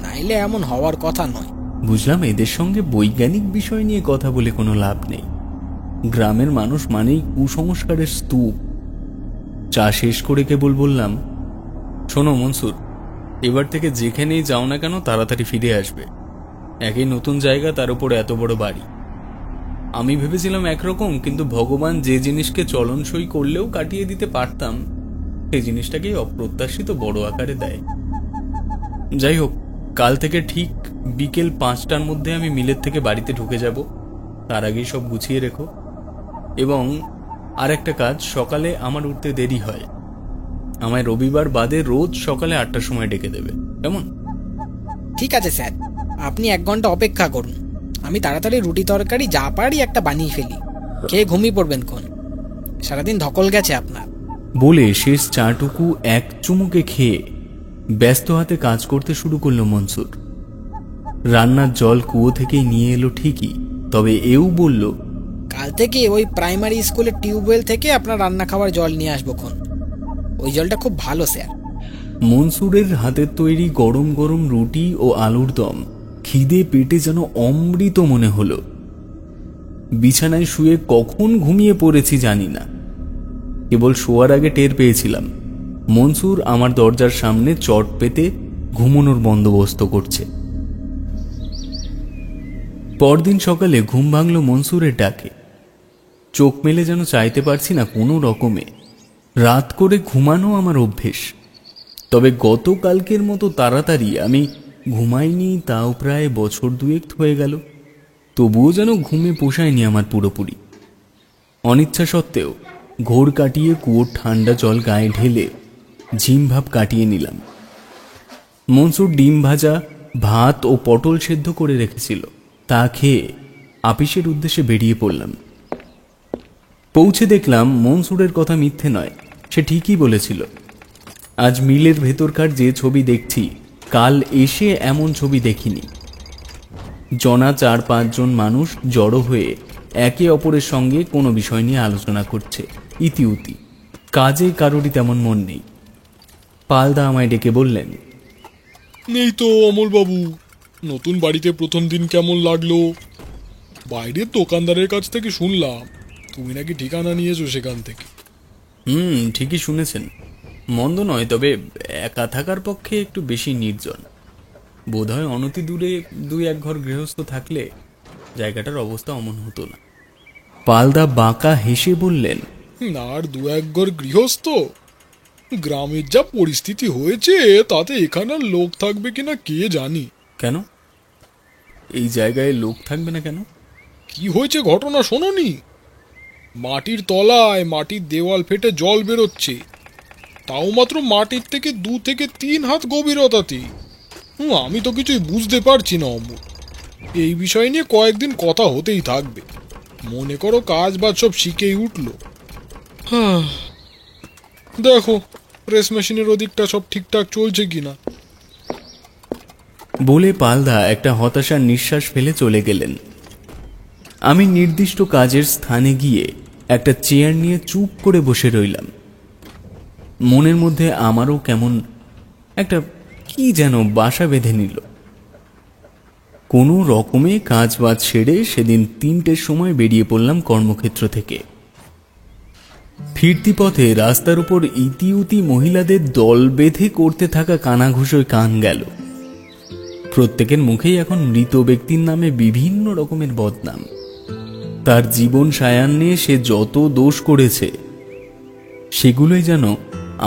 নাইলে এমন হওয়ার কথা নয়। বুঝলাম, এদের সঙ্গে বৈজ্ঞানিক বিষয় নিয়ে কথা বলে কোনো লাভ নেই। গ্রামের মানুষ মানেই কুসংস্কারের স্তূপ। চা শেষ করে কেবল বললাম, শোনো মনসুর, এবার থেকে যেখানেই যাও না কেন তাড়াতাড়ি ফিরে আসবে। একই নতুন জায়গা, তার উপর এত বড় বাড়ি। আমি ভেবেছিলাম একরকম, কিন্তু ভগবান যে জিনিসকে চলনসই করলেও কাটিয়ে দিতে পারতাম, সেই জিনিসটাকেই অপ্রত্যাশিত বড় আকারে দেয়। যাই হোক, কাল থেকে ঠিক বিকেল 5টার মধ্যে আমি মিলের থেকে বাড়িতে ঢুকে যাব। তার আগেই সব গুছিয়ে রেখো। এবং আর একটা কাজ, সকালে আমার উঠতে দেরি হয়, আমায় রবিবার বাদে রোজ সকালে 8টার সময় ডেকে দেবে, কেমন? ঠিক আছে স্যার, আপনি 1 ঘন্টা অপেক্ষা করুন। আমি তাড়াতাড়ি রুটি তরকারি যা পারি একটা বানিয়ে ফেলি। খেয়ে ঘুমিয়ে পড়বেন কোন, সারাদিন ধকল গেছে আপনার। বলে শেষ চাটুকু এক চুমুকে খেয়ে ব্যস্ত হাতে কাজ করতে শুরু করল মনসুর। রান্নার জল কুয়ো থেকেই নিয়ে এলো ঠিকই, তবে এও বলল, কাল থেকে ওই প্রাইমারি স্কুলের টিউবওয়েল থেকে আপনার রান্না খাওয়ার জল নিয়ে আসবো খন। ওই জলটা খুব ভালো স্যার। মনসুরের হাতের তৈরি গরম গরম রুটি ও আলুর দম খিদে পেটে যেন অমৃত মনে হলো। বিছানায় শুয়ে কখন ঘুমিয়ে পড়েছি জানি না। কেবল শোয়ার আগে টের পেয়েছিলাম মনসুর আমার দরজার সামনে চট পেতে ঘুমানোর বন্দোবস্ত করছে। পরদিন সকালে ঘুম ভাঙল মনসুরের ডাকে। চোখ মেলে যেন চাইতে পারছি না কোনো রকমে। রাত করে ঘুমানো আমার অভ্যেস, তবে গতকালকের মতো তাড়াতাড়ি আমি ঘুমাইনি, তাও প্রায় বছর 2 হয়ে গেল। তবুও যেন ঘুমে পোষায়নি আমার পুরোপুরি। অনিচ্ছা সত্ত্বেও ঘোর কাটিয়ে কুয়োর ঠান্ডা জল গায়ে ঢেলে ঝিমভাব কাটিয়ে নিলাম। মনসুর ডিম ভাজা, ভাত ও পটল সেদ্ধ করে রেখেছিল, তা খেয়ে আপিসের উদ্দেশ্যে বেরিয়ে পড়লাম। পৌঁছে দেখলাম মনসুরের কথা মিথ্যে নয়, সে ঠিকই বলেছিল। আজ মিলের ভেতরকার যে ছবি দেখছি, কাল এসে এমন ছবি দেখিনি। জনা 4-5 জন মানুষ জড়ো হয়ে একে অপরের সঙ্গে কোনো বিষয় নিয়ে আলোচনা করছে, ইতিউতি। কাজে কারোরই তেমন মন নেই। পালদা আমায় ডেকে বললেন, নেই তো অমলবাবু, নতুন বাড়িতে প্রথম দিন কেমন লাগলো? বাইরের দোকানদারের কাছ থেকে শুনলাম তুমি নাকি ঠিকানা নিয়েছো সেখান থেকে। ঠিকই শুনেছেন। মন্দ নয়, তবে একা থাকার পক্ষে একটু বেশি নির্জন। বোধহয় অনতি দূরে 2-1 ঘর গৃহস্থ থাকলে জায়গাটার অবস্থা অমন হতো না। পালদা বাঁকা হেসে বললেন, আর দু এক ঘর গৃহস্থ, গ্রামের যা পরিস্থিতি হয়েছে তাতে এখানে আর লোক থাকবে কিনা কে জানি। কেন এই জায়গায় লোক থাকবে না কেন? কি হয়েছে ঘটনা শোনোনি? মাটির তলায় মাটির দেওয়াল ফেটে জল বেরোচ্ছে, তাও মাত্র মাটির থেকে 2 থেকে 3 হাত গভীরতাতে। আমি তো কিছুই বুঝতে পারছি না অমর। এই বিষয় নিয়ে কয়েকদিন কথা হতেই থাকবে। মনে করো কাজ বাজ সব শিখেই উঠলো। দেখো প্রেস মেশিনের ওদিকটা সব ঠিকঠাক চলছে কিনা। বলে পালদা একটা হতাশার নিঃশ্বাস ফেলে চলে গেলেন। আমি নির্দিষ্ট কাজের স্থানে গিয়ে একটা চেয়ার নিয়ে চুপ করে বসে রইলাম। মনের মধ্যে আমারও কেমন একটা কি যেন বাসা বেঁধে নিল। কোনো রকমে কাজ বাজ সেরে সেদিন 3টের সময় বেরিয়ে পড়লাম কর্মক্ষেত্র থেকে। ফিরতি পথে রাস্তার উপর ইতিউতি মহিলাদের দল বেঁধে করতে থাকা কানাঘুষোয় কান গেল। প্রত্যেকের মুখেই এখন মৃত ব্যক্তির নামে বিভিন্ন রকমের বদনাম। তার জীবন সায়ান্নে সে যত দোষ করেছে সেগুলোই যেন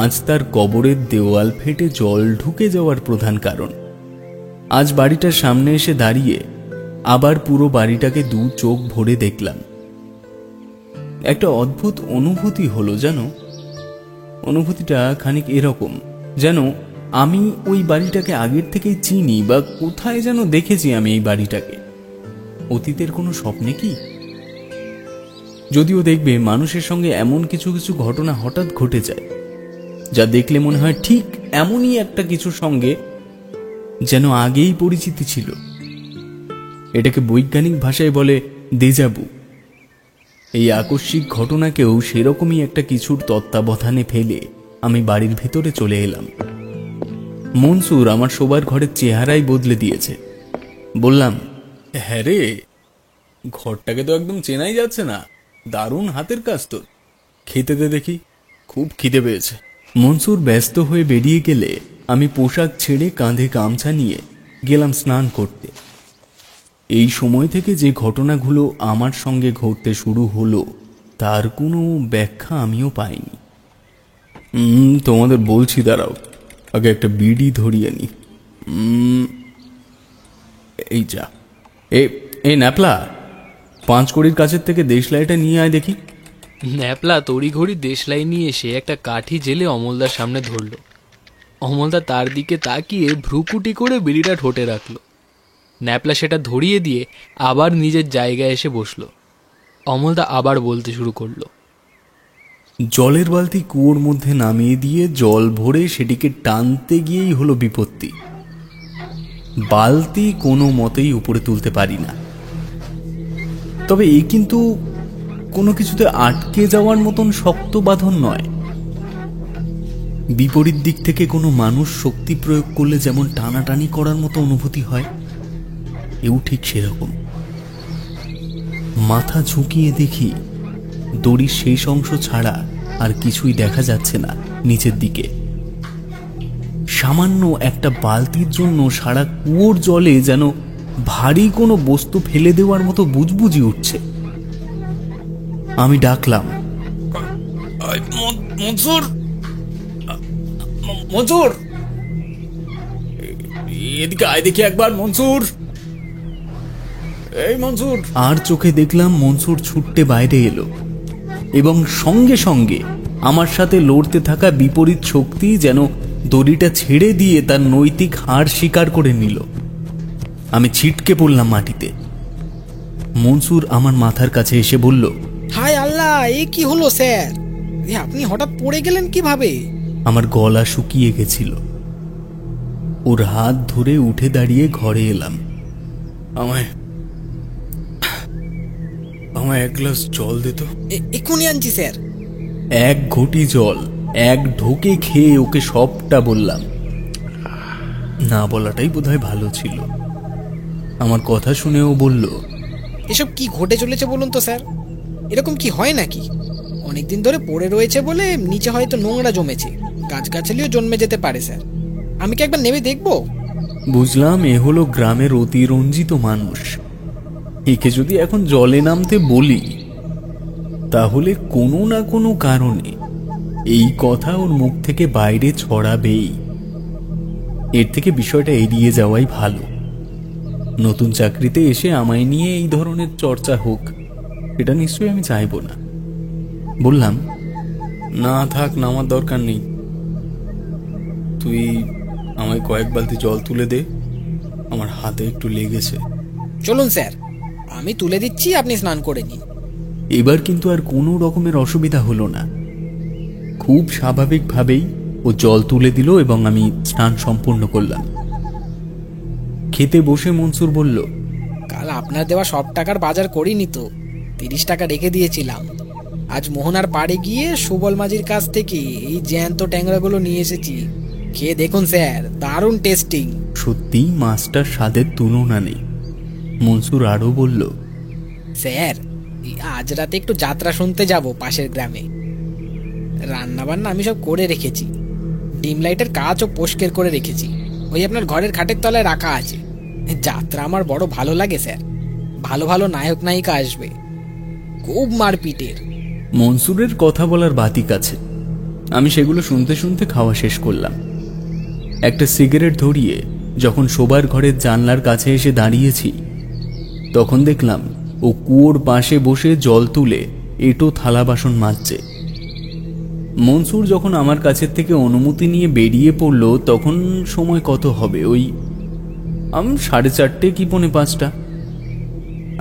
আজ তার কবরের দেওয়াল ফেটে জল ঢুকে যাওয়ার প্রধান কারণ। আজ বাড়িটার সামনে এসে দাঁড়িয়ে আবার পুরো বাড়িটাকে 2 চোখ ভরে দেখলাম। একটা অদ্ভুত অনুভূতি হলো যেন। অনুভূতিটা খানিক এরকম, যেন আমি ওই বাড়িটাকে আগের থেকেই চিনি বা কোথায় যেন দেখেছি আমি এই বাড়িটাকে। অতীতের কোনো স্বপ্নে কি? যদিও দেখবে মানুষের সঙ্গে এমন কিছু কিছু ঘটনা হঠাৎ ঘটে যায় যা দেখলে মনে হয় ঠিক এমনই একটা কিছুর সঙ্গে যেন আগেই পরিচিতি ছিল। এটাকে বৈজ্ঞানিক ভাষায় বলে দেজাবু। এই আকস্মিক ঘটনাকেও সেরকমই একটা কিছুর তত্ত্বাবধানে ফেলে আমি বাড়ির ভেতরে চলে এলাম। মনসুর আমার শোবার ঘরের চেহারাই বদলে দিয়েছে। বললাম, হ্যাঁ রে, ঘরটাকে তো একদম চেনাই যাচ্ছে না। দারুণ হাতের কাজ তোর। খেতে দে দেখি, খুব খিদে পেয়েছে। মনসুর ব্যস্ত হয়ে বেরিয়ে গেলে আমি পোশাক ছেড়ে কাঁধে গামছা নিয়ে গেলাম স্নান করতে। এই সময় থেকে যে ঘটনাগুলো আমার সঙ্গে ঘটতে শুরু হলো তার কোনো ব্যাখ্যা আমিও পাইনি। তোমাদের বলছি, দাঁড়াও, আগে একটা বিড়ি ধরিয়ে নি। এই যা, এই ন্যাপলা, 5 কড়ির কাছের থেকে দেশলাইটা নিয়ে আয় দেখি। ন্যাপলা তড়িঘড়ি দেশলাই নিয়ে এসে একটা কাঠি জেলে অমলদার সামনে ধরল। অমলদা তার দিকে তাকিয়ে ভ্রুকুটি করে বিড়িটা ঠোঁটে রাখল। ন্যাপলা সেটা ধরিয়ে দিয়ে আবার নিজের জায়গায় এসে বসল। অমলদা আবার বলতে শুরু করলো, জলের বালতি কুয়োর মধ্যে নামিয়ে দিয়ে জল ভরে সেটিকে টানতে গিয়েই হলো বিপত্তি। বালতি কোনো মতেই উপরে তুলতে পারি না। তবে এ কিন্তু কোনো কিছুতে আটকে যাওয়ার মতন শক্ত বাঁধন নয়। বিপরীত দিক থেকে কোনো মানুষ শক্তি প্রয়োগ করলে যেমন টানাটানি করার মতো অনুভূতি হয়, এও ঠিক সেরকম। মাথা ঝুঁকিয়ে দেখি দড়ির শেষ অংশ ছাড়া আর কিছুই দেখা যাচ্ছে না নিচের দিকে। সামান্য একটা বালতির জন্য সারা কুয়োর জলে যেন ভারী কোনো বস্তু ফেলে দেওয়ার মতো বুজবুজি উঠছে। আমি ডাকলাম, মনসুর, মনসুর, এদিকে আয় দেখি একবার, মনসুর, এই মনসুর। আর চোখে দেখলাম মনসুর ছুটতে বাইরে এলো এবং সঙ্গে সঙ্গে আমার সাথে লড়তে থাকা বিপরীত শক্তি যেন দড়িটা ছেড়ে দিয়ে তার নৈতিক হার স্বীকার করে নিল। আমি ছিটকে পড়লাম মাটিতে। মনসুর আমার মাথার কাছে এসে বলল, হায় আল্লাহ, এ কি হলো স্যার? আপনি হঠাৎ পড়ে গেলেন কিভাবে? আমার গলা শুকিয়ে গেছিল। ওর হাত ধরে উঠে দাঁড়িয়ে ঘরে এলাম। আমায় 1 গ্লাস জল দিত। এক্ষুনি আনছি স্যার। 1 ঘটি জল 1 ঢোকে খেয়ে ওকে সবটা বললাম। না বলাটাই বোধহয় ভালো ছিল। আমার কথা শুনেও বলল, এসব কি ঘটে চলেছে বলুন তো স্যার? এরকম কি হয় নাকি? অনেকদিন ধরে পড়ে রয়েছে বলে নিচে হয়তো নোংরা জমেছে, গাছগাছালিও জন্মে যেতে পারে স্যার। আমি কি একবার নেমে দেখবো? বুঝলাম এ হলো গ্রামের অতিরঞ্জিত মানুষ। একে যদি এখন জলে নামতে বলি তাহলে কোনো না কোনো কারণে এই কথা ওর মুখ থেকে বাইরে ছড়াবেই। এর থেকে বিষয়টা এড়িয়ে যাওয়াই ভালো। নতুন চাকরিতে এসে আমায় নিয়ে এই ধরনের চর্চা হোক, এটা নিশ্চয়ই আমি চাইব না। বললাম, না থাক, নামার দরকার নেই। তুই আমায় কয়েক বালতি জল তুলে দে, আমার হাতে একটু লেগেছে। চলুন স্যার, আমি তুলে দিচ্ছি, আপনি স্নান করে নিন। এবার কিন্তু আর কোনো রকমের অসুবিধা হলো না। খুব স্বাভাবিকভাবেই ও জল তুলে দিল এবং আমি স্নান সম্পূর্ণ করলাম। খেতে বসে মনসুর বলল, কাল আপনার দেওয়া সব টাকার বাজার করিনি তো, 30 টাকা রেখে দিয়েছিলাম। আজ মোহনার পাড়ে গিয়ে সুবল মাঝির কাছ থেকে এই জ্যান্ত ট্যাংরাগুলো নিয়ে এসেছি। খেয়ে দেখুন স্যার, দারুণ টেস্টিং। সত্যি মাছটার স্বাদের তুলনা নেই। মনসুর আরও বলল, স্যার, আজ রাতে একটু যাত্রা শুনতে যাব পাশের গ্রামে। রান্না বান্না আমি সব করে রেখেছি, ডিম লাইটের কাজও পরিষ্কার করে রেখেছি, ওই আপনার ঘরের খাটের তলায় রাখা আছে। যাত্রা আমার বড় ভালো লাগে স্যার, ভালো ভালো নায়ক নায়িকা আসবে, খুব মারপিটের। মনসুরের কথা বলার বাতিক আছে। আমি সেগুলো শুনতে শুনতে খাওয়া শেষ করলাম। একটা সিগারেট ধরিয়ে যখন শোবার ঘরের জানলার কাছে এসে দাঁড়িয়েছি, তখন দেখলাম ও কুয়োর পাশে বসে জল তুলে এঁটো থালা বাসন মাজছে। মনসুর যখন আমার কাছের থেকে অনুমতি নিয়ে বেরিয়ে পড়ল, তখন সময় কত হবে, ওই 4:30 কি 4:45।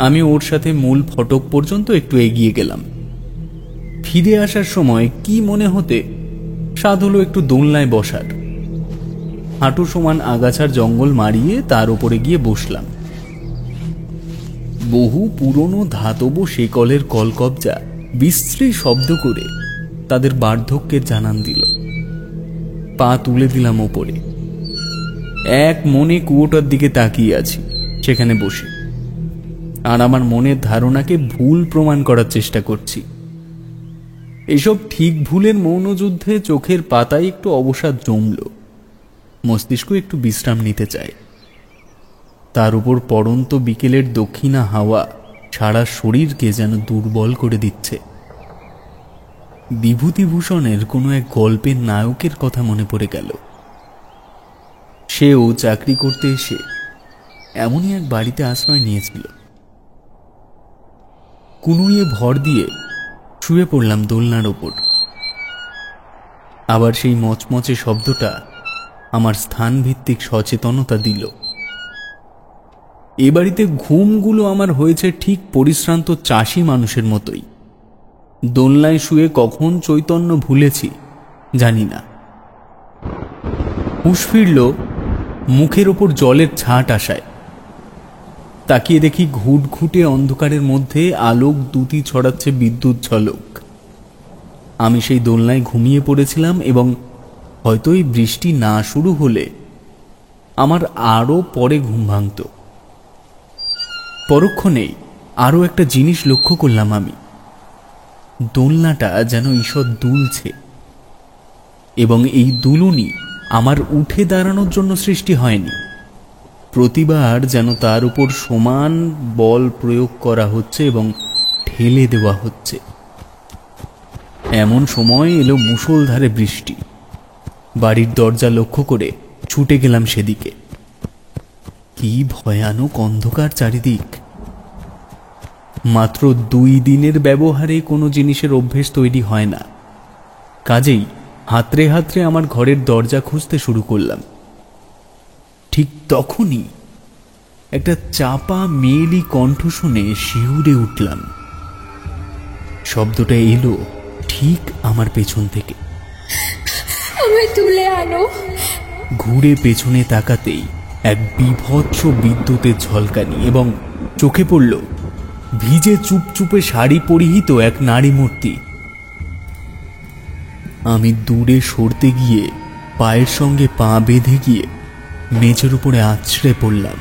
আমি ওর সাথে মূল ফটক পর্যন্ত একটু এগিয়ে গেলাম। ফিরে আসার সময় কি মনে হতে স্বাদ হলো একটু দোলনায় বসার। হাঁটু সমান আগাছার জঙ্গল মারিয়ে তার উপরে গিয়ে বসলাম। বহু পুরনো ধাতব শেকলের কলকবজা বিশ্রী শব্দ করে তাদের বার্ধক্যের জানান দিল। পা তুলে দিলাম ওপরে, এক মনে কুয়োটার দিকে তাকিয়ে আছি সেখানে বসে, আর আমার মনের ধারণাকে ভুল প্রমাণ করার চেষ্টা করছি। এসব ঠিক ভুলের মৌনযুদ্ধে চোখের পাতায় একটু অবসাদ জমল, মস্তিষ্ক একটু বিশ্রাম নিতে চায়। তার উপর পড়ন্ত বিকেলের দক্ষিণা হাওয়া সারা শরীরকে যেন দুর্বল করে দিচ্ছে। বিভূতিভূষণের কোনো এক গল্পের নায়কের কথা মনে পড়ে গেল। সেও চাকরি করতে এসে এমনই এক বাড়িতে আশ্রয় নিয়েছিল। কুনুইয়ে ভর দিয়ে শুয়ে পড়লাম দোলনার ওপর। আবার সেই মচমচে শব্দটা আমার স্থানভিত্তিক সচেতনতা দিল। এ বাড়িতে ঘুমগুলো আমার হয়েছে ঠিক পরিশ্রান্ত চাষি মানুষের মতোই। দোলনায় শুয়ে কখন চৈতন্য ভুলেছি জানি না। হুঁশ ফিরল মুখের ওপর জলের ছাট আসায়। তাকিয়ে দেখি ঘুটঘুটে অন্ধকারের মধ্যে আলোক দুটি ছড়াচ্ছে বিদ্যুৎ ঝলক। আমি সেই দোলনায় ঘুমিয়ে পড়েছিলাম এবং হয়তো এই বৃষ্টি না শুরু হলে আমার আরও পরে ঘুম ভাঙত। পরক্ষণেই আরও একটা জিনিস লক্ষ্য করলাম আমি। দোলনাটা যেন ঈষৎ দুলছে, এবং এই দুলুনি আমার উঠে দাঁড়ানোর জন্য সৃষ্টি হয়নি। প্রতিবার যেন তার উপর সমান বল প্রয়োগ করা হচ্ছে এবং ঠেলে দেওয়া হচ্ছে। এমন সময় এলো মুষলধারে বৃষ্টি। বাড়ির দরজা লক্ষ্য করে ছুটে গেলাম সেদিকে। কি ভয়ানক অন্ধকার চারিদিক! মাত্র 2 দিনের ব্যবহারে কোনো জিনিসের অভ্যেস তৈরি হয় না। কাজেই হাতড়ে হাতড়ে আমার ঘরের দরজা খুঁজতে শুরু করলাম। ঠিক তখনই একটা চাপা মেয়েলি কণ্ঠ শুনে শিউরে উঠলাম। শব্দটা এলো ঠিক আমার পেছন থেকে। আমায় তুলে আনো। ঘুরে পেছনে তাকাতেই এক বিভৎস বিদ্যুতের ঝলকানি, এবং চোখে পড়ল ভিজে চুপচুপে শাড়ি পরিহিত এক নারী মূর্তি। আমি দূরে সরতে গিয়ে পায়ের সঙ্গে পা বেঁধে গিয়ে মেঝের উপরে আছড়ে পড়লাম।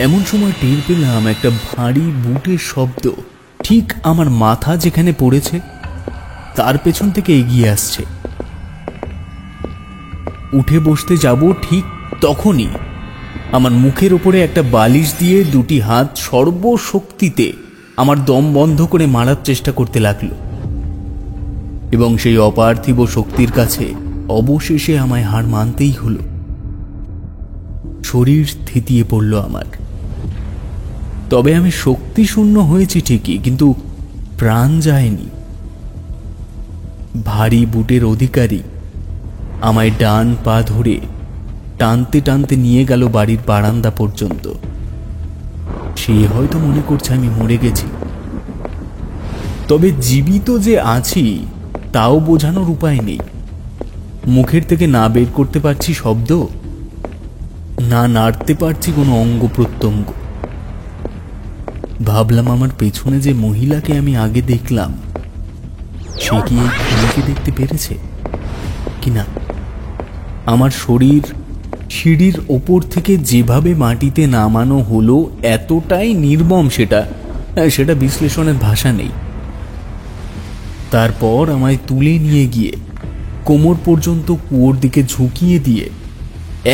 এমন সময় টের পেলাম একটা ভারী বুটের শব্দ ঠিক আমার মাথা যেখানে পড়েছে তার পেছন থেকে এগিয়ে আসছে। উঠে বসতে যাব ঠিক তখনই আমার মুখের ওপরে একটা বালিশ দিয়ে 2টি হাত সর্বশক্তিতে আমার দম বন্ধ করে মারার চেষ্টা করতে লাগলো, এবং সেই অপার্থিব শক্তির কাছে অবশেষে আমায় হার মানতেই হলো। শরীর থিতিয়ে পড়ল আমার। তবে আমি শক্তি শূন্য হয়েছি ঠিকই, কিন্তু প্রাণ যায়নি। ভারী বুটের অধিকারী আমায় ডান পা ধরে টানতে টানতে নিয়ে গেল বাড়ির বারান্দা পর্যন্ত। সে হয়তো মনে করছে আমি মরে গেছি, তবে জীবিত যে আছি তাও বোঝানোর উপায় নেই। মুখের থেকে না বের করতে পারছি শব্দ, না নাড়তে পারছি কোনো অঙ্গ প্রত্যঙ্গ। ভাবলাম আমার পেছনে যে মহিলাকে আমি আগে দেখলাম, সে কি এই খুনিকে দেখতে পেরেছে কিনা। আমার শরীর সিঁড়ির ওপর থেকে যেভাবে মাটিতে নামানো হলো, এতটাই নির্মম সেটা বিশ্লেষণের ভাষা নেই। তারপর আমায় তুলে নিয়ে গিয়ে কোমর পর্যন্ত কুয়োর দিকে ঝুঁকিয়ে দিয়ে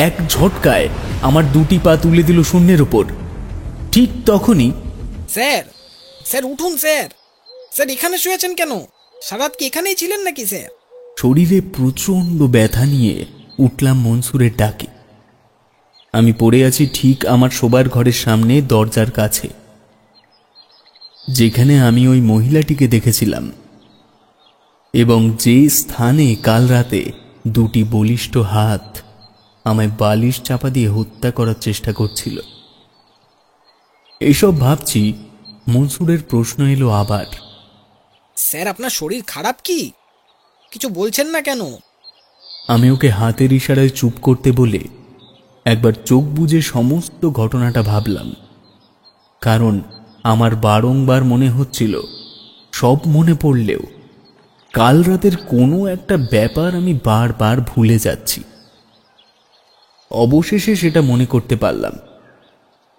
এক ঝটকায় আমার দুটি পা তুলে দিল শূন্যের ওপর। ঠিক তখনই, স্যার, স্যার উঠুন স্যার, স্যার এখানে শুয়েছেন কেন? সারাত কি এখানেই ছিলেন নাকি স্যার? শরীরে প্রচণ্ড ব্যথা নিয়ে উঠলাম মনসুরের ডাকে। আমি পড়ে আছি ঠিক আমার শোবার ঘরের সামনে দরজার কাছে, যেখানে আমি ওই মহিলাটিকে দেখেছিলাম এবং যে স্থানে কাল রাতে দুটি বলিষ্ঠ হাত আমায় বালিশ চাপা দিয়ে হত্যা করার চেষ্টা করছিল। এইসব ভাবছি, মনসুরের প্রশ্ন এলো আবার, স্যার আপনার শরীর খারাপ কি? কিছু বলছেন না কেন? আমি ওকে হাতের ইশারায় চুপ করতে বলে একবার চোখ বুজে সমস্ত ঘটনাটা ভাবলাম। কারণ আমার বারংবার মনে হচ্ছিল, সব মনে পড়লেও কাল রাতের কোনো একটা ব্যাপার আমি বারবার ভুলে যাচ্ছি। অবশেষে সেটা মনে করতে পারলাম,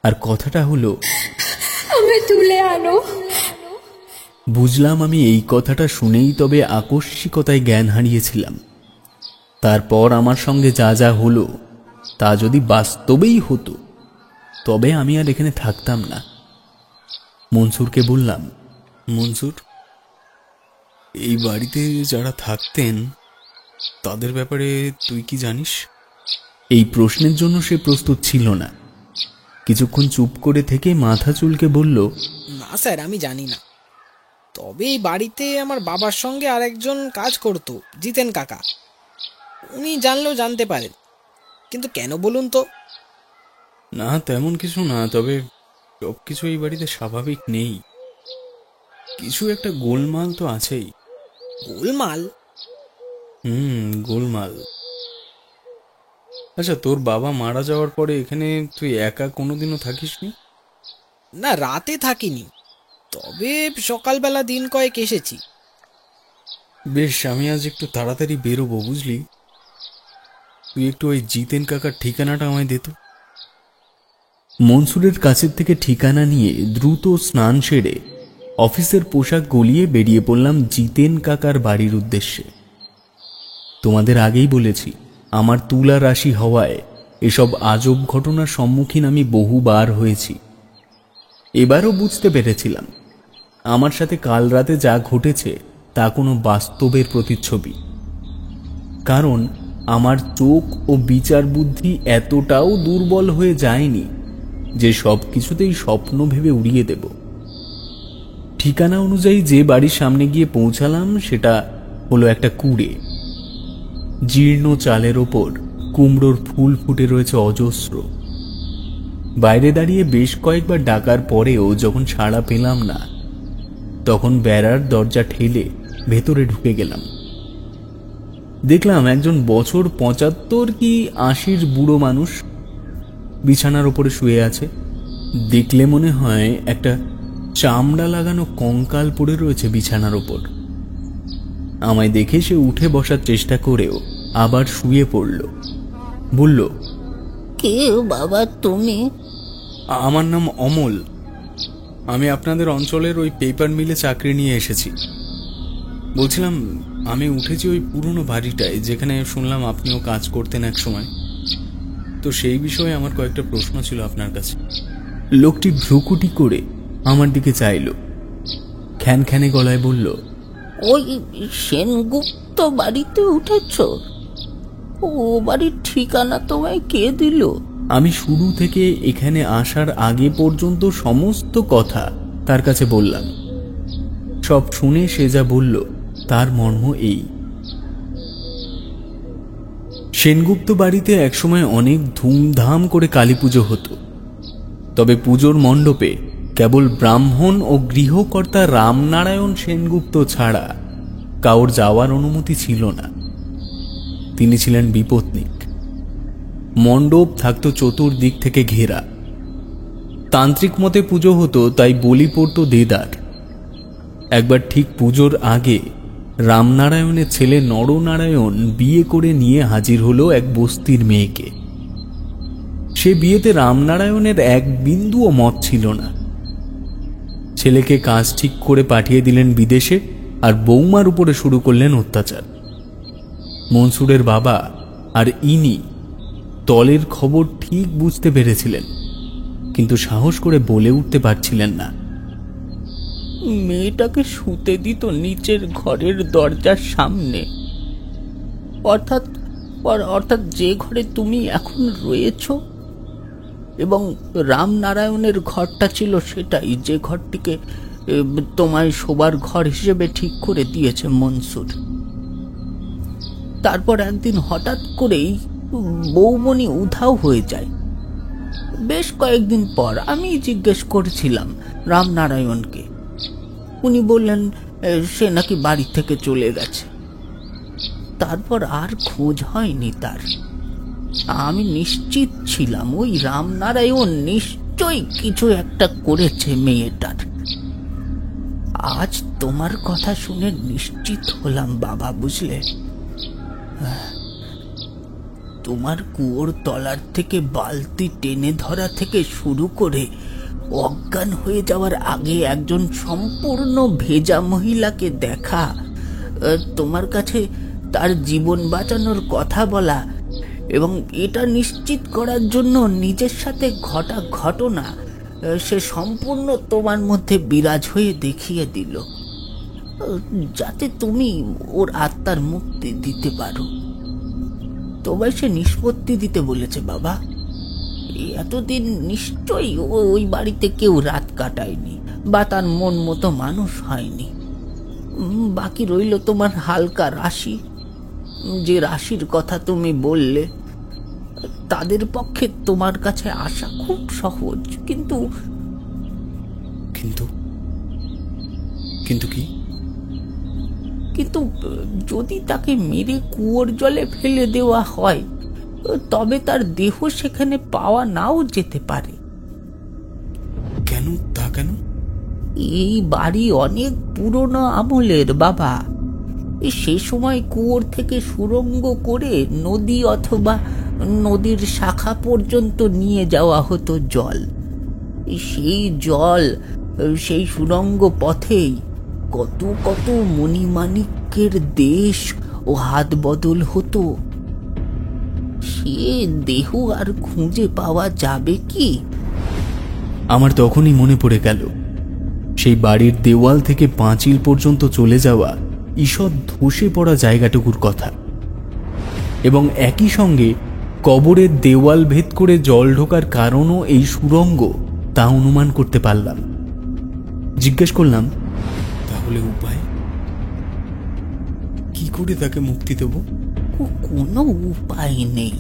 আর কথাটা হলো, हमें तुले आनो। বুঝলাম আমি এই কথাটা শুনেই তবে আকস্মিকতায় জ্ঞান হারিয়েছিলাম। তারপর আমার সঙ্গে যা যা হলো তা যদি বাস্তবেই হতো, তবে আমি আর এখানে থাকতাম না। মনসুরকে বললাম, মনসুর, এই বাড়িতে যারা থাকতেন তাদের ব্যাপারে তুই কি জানিস? এই প্রশ্নের জন্য সে প্রস্তুত ছিল না। কিছুক্ষণ চুপ করে থেকে মাথা চুলকে বলল, না স্যার, আমি জানি না। তবে এই বাড়িতে আমার বাবার সঙ্গে আরেকজন কাজ করতো, জিতেন কাকা। উনি জানলেও জানতে পারেন, কিন্তু কেন বলুন তো? না তেমন কিছু না, তবে সব কিছু এই বাড়িতে স্বাভাবিক নেই। কিছু একটা গোলমাল তো আছেই। গোলমাল? গোলমাল। আচ্ছা, তোর বাবা মারা যাওয়ার পরে এখানে তুই একা কোনোদিনও থাকিসনি? না, রাতে থাকিনি, তবে সকালবেলা দিন কয়েক এসেছি। বেশ, আমি আজ একটু তাড়াতাড়ি বেরোবো, বুঝলি? তুই একটু ওই জিতেন কাকার ঠিকানাটা আমায় দে তো। মনসুরের কাছের থেকে ঠিকানা নিয়ে দ্রুত স্নান সেরে অফিসের পোশাক গলিয়ে বেরিয়ে পড়লাম জিতেন কাকার বাড়ির উদ্দেশ্যে। তোমাদের আগেই বলেছি, আমার তুলা রাশি হওয়ায় এসব আজব ঘটনার সম্মুখীন আমি বহুবার হয়েছি। এবারও বুঝতে পেরেছিলাম আমার সাথে কাল রাতে যা ঘটেছে তা কোনো বাস্তবের প্রতিচ্ছবি। কারণ আমার চোখ ও বিচার বুদ্ধি এতটাও দুর্বল হয়ে যায়নি যে সব কিছুতেই স্বপ্ন ভেবে উড়িয়ে দেব। ঠিকানা অনুযায়ী যে বাড়ির সামনে গিয়ে পৌঁছালাম সেটা হলো একটা কুড়ে। জীর্ণ চালের ওপর কুমড়োর ফুল ফুটে রয়েছে অজস্র। বাইরে দাঁড়িয়ে বেশ কয়েকবার ডাকার পরেও যখন সাড়া পেলাম না, তখন বেড়ার দরজা ঠেলে ভেতরে ঢুকে গেলাম। দেখলাম একজন বছর ৭৫ কি ৮০ বুড়ো মানুষ বিছানার ওপরে শুয়ে আছে। দেখলে মনে হয় একটা চামড়া লাগানো কঙ্কাল পড়ে রয়েছে বিছানার ওপর। আমায় দেখে সে উঠে বসার চেষ্টা করেও আবার শুয়ে পড়ল। বলল, কে বাবা তুমি? আমার নাম অমল। আমি আপনাদের অঞ্চলের ওই পেপার মিলে চাকরি নিয়ে এসেছি। বলছিলাম, আমি উঠেছি ওই পুরনো বাড়িটায় যেখানে শুনলাম আপনিও কাজ করতেন এক সময়। তো সেই বিষয়ে আমার কয়েকটা প্রশ্ন ছিল আপনার কাছে। লোকটি ভ্রুকুটি করে আমার দিকে চাইল। খ্যানখ্যানে গলায় বলল, ওই সেনগুপ্ত বাড়িতে উঠেছ? ও বাড়ির ঠিকানা তোমায় কে দিল? আমি শুরু থেকে এখানে আসার আগে পর্যন্ত সমস্ত কথা তার কাছে বললাম। সব শুনে সে যা বলল তার মর্ম এই। সেনগুপ্ত বাড়িতে একসময় অনেক ধুমধাম করে কালী পুজো হতো, তবে পুজোর মণ্ডপে কেবল ব্রাহ্মণ ও গৃহকর্তা রামনারায়ণ সেনগুপ্ত ছাড়া কাউর যাওয়ার অনুমতি ছিল না। তিনি ছিলেন বিপত্নিক। মণ্ডপ থাকতো চতুর্দিক থেকে ঘেরা। তান্ত্রিক মতে পুজো হতো, তাই বলি পড়ত দেদার। একবার ঠিক পুজোর আগে রামনারায়ণের ছেলে নরনারায়ণ বিয়ে করে নিয়ে হাজির হলো এক বস্তির মেয়েকে। সে বিয়েতে রামনারায়ণের এক বিন্দুও মত ছিল না। ছেলেকে কাজ ঠিক করে পাঠিয়ে দিলেন বিদেশে, আর বৌমার উপরে শুরু করলেন অত্যাচার। মনসুরের বাবা আর ইনি তলের খবর ঠিক বুঝতে পেরেছিলেন, কিন্তু সাহস করে বলে উঠতে পারছিলেন না। মেয়েটাকে শুতে দিত নিচের ঘরের দরজার সামনে, অর্থাৎ যে ঘরে তুমি এখন রয়েছ, এবং রামনারায়ণের ঘরটা ছিল সেটাই, যে ঘরটিকে তোমায় শোবার ঘর হিসেবে ঠিক করে দিয়েছে মনসুর। তারপর একদিন হঠাৎ করেই বৌমণি উধাও হয়ে যায়। বেশ কয়েকদিন পর আমি জিজ্ঞেস করছিলাম রামনারায়ণকে। উনি বললেন সে নাকি বাড়ি থেকে চলে গেছে। তারপর আর খোঁজ হয়নি তার। আমি নিশ্চিত ছিলাম ওই রামনারায়ণ নিশ্চয়ই কিছু একটা করেছে মেয়েটার। আজ তোমার কথা শুনে নিশ্চিত হলাম বাবা, বুঝলে। তোমার কুয়োর তলার থেকে বালতি টেনে ধরা থেকে শুরু করে অজ্ঞান হয়ে যাওয়ার আগে একজন সম্পূর্ণ ভেজা মহিলাকে দেখা, তোমার কাছে তার জীবন বাঁচানোর কথা বলা, এবং এটা নিশ্চিত করার জন্য নিজের সাথে ঘটা ঘটনা সে সম্পূর্ণ তোমার মধ্যে বিরাজ হয়ে দেখিয়ে দিল, যাতে তুমি ওর আত্মার মুক্তি দিতে পারো। তোমায় সে নিষ্পত্তি দিতে বলেছে বাবা। এতদিন নিশ্চয়ই ওই বাড়িতে কেউ রাত কাটায়নি বা তার মন মতো মানুষ হয়নি। বাকি রইল তোমার হালকা রাশি, যে রাশির কথা তুমি বললে। তাদের পক্ষে তোমার কাছে আসা খুব সহজ, কিন্তু কিন্তু কিন্তু কি? কিন্তু যদি তাকে মেরে কুয়োর জলে ফেলে দেওয়া হয়, তবে তার দেহ সেখানে পাওয়া নাও যেতে পারে। কেন? তা কেন? এই বাড়ি অনেক পুরনো আমলের বাবা। সে সময় কুয়োর থেকে সুড়ঙ্গ করে নদী অথবা নদীর শাখা পর্যন্ত নিয়ে যাওয়া হতো জল। সেই জল সেই সুড়ঙ্গ পথেই কত কত মণিমাণিক্যের দেশ ও হাত বদল হতো। সে দেহ আর খুঁজে পাওয়া যাবে কি? আমার তখনই মনে পড়ে গেল সেই বাড়ির দেওয়াল থেকে পাঁচিল পর্যন্ত চলে যাওয়া ঈষৎ ধসে পড়া জায়গাটুকুর কথা, এবং একই সঙ্গে কবরের দেওয়াল ভেদ করে জল ঢোকার কারণও এই সুড়ঙ্গ, তা অনুমান করতে পারলাম। জিজ্ঞেস করলাম, তাহলে উপায় কি করে তাকে মুক্তি দেব? কোনো উপায় নেই।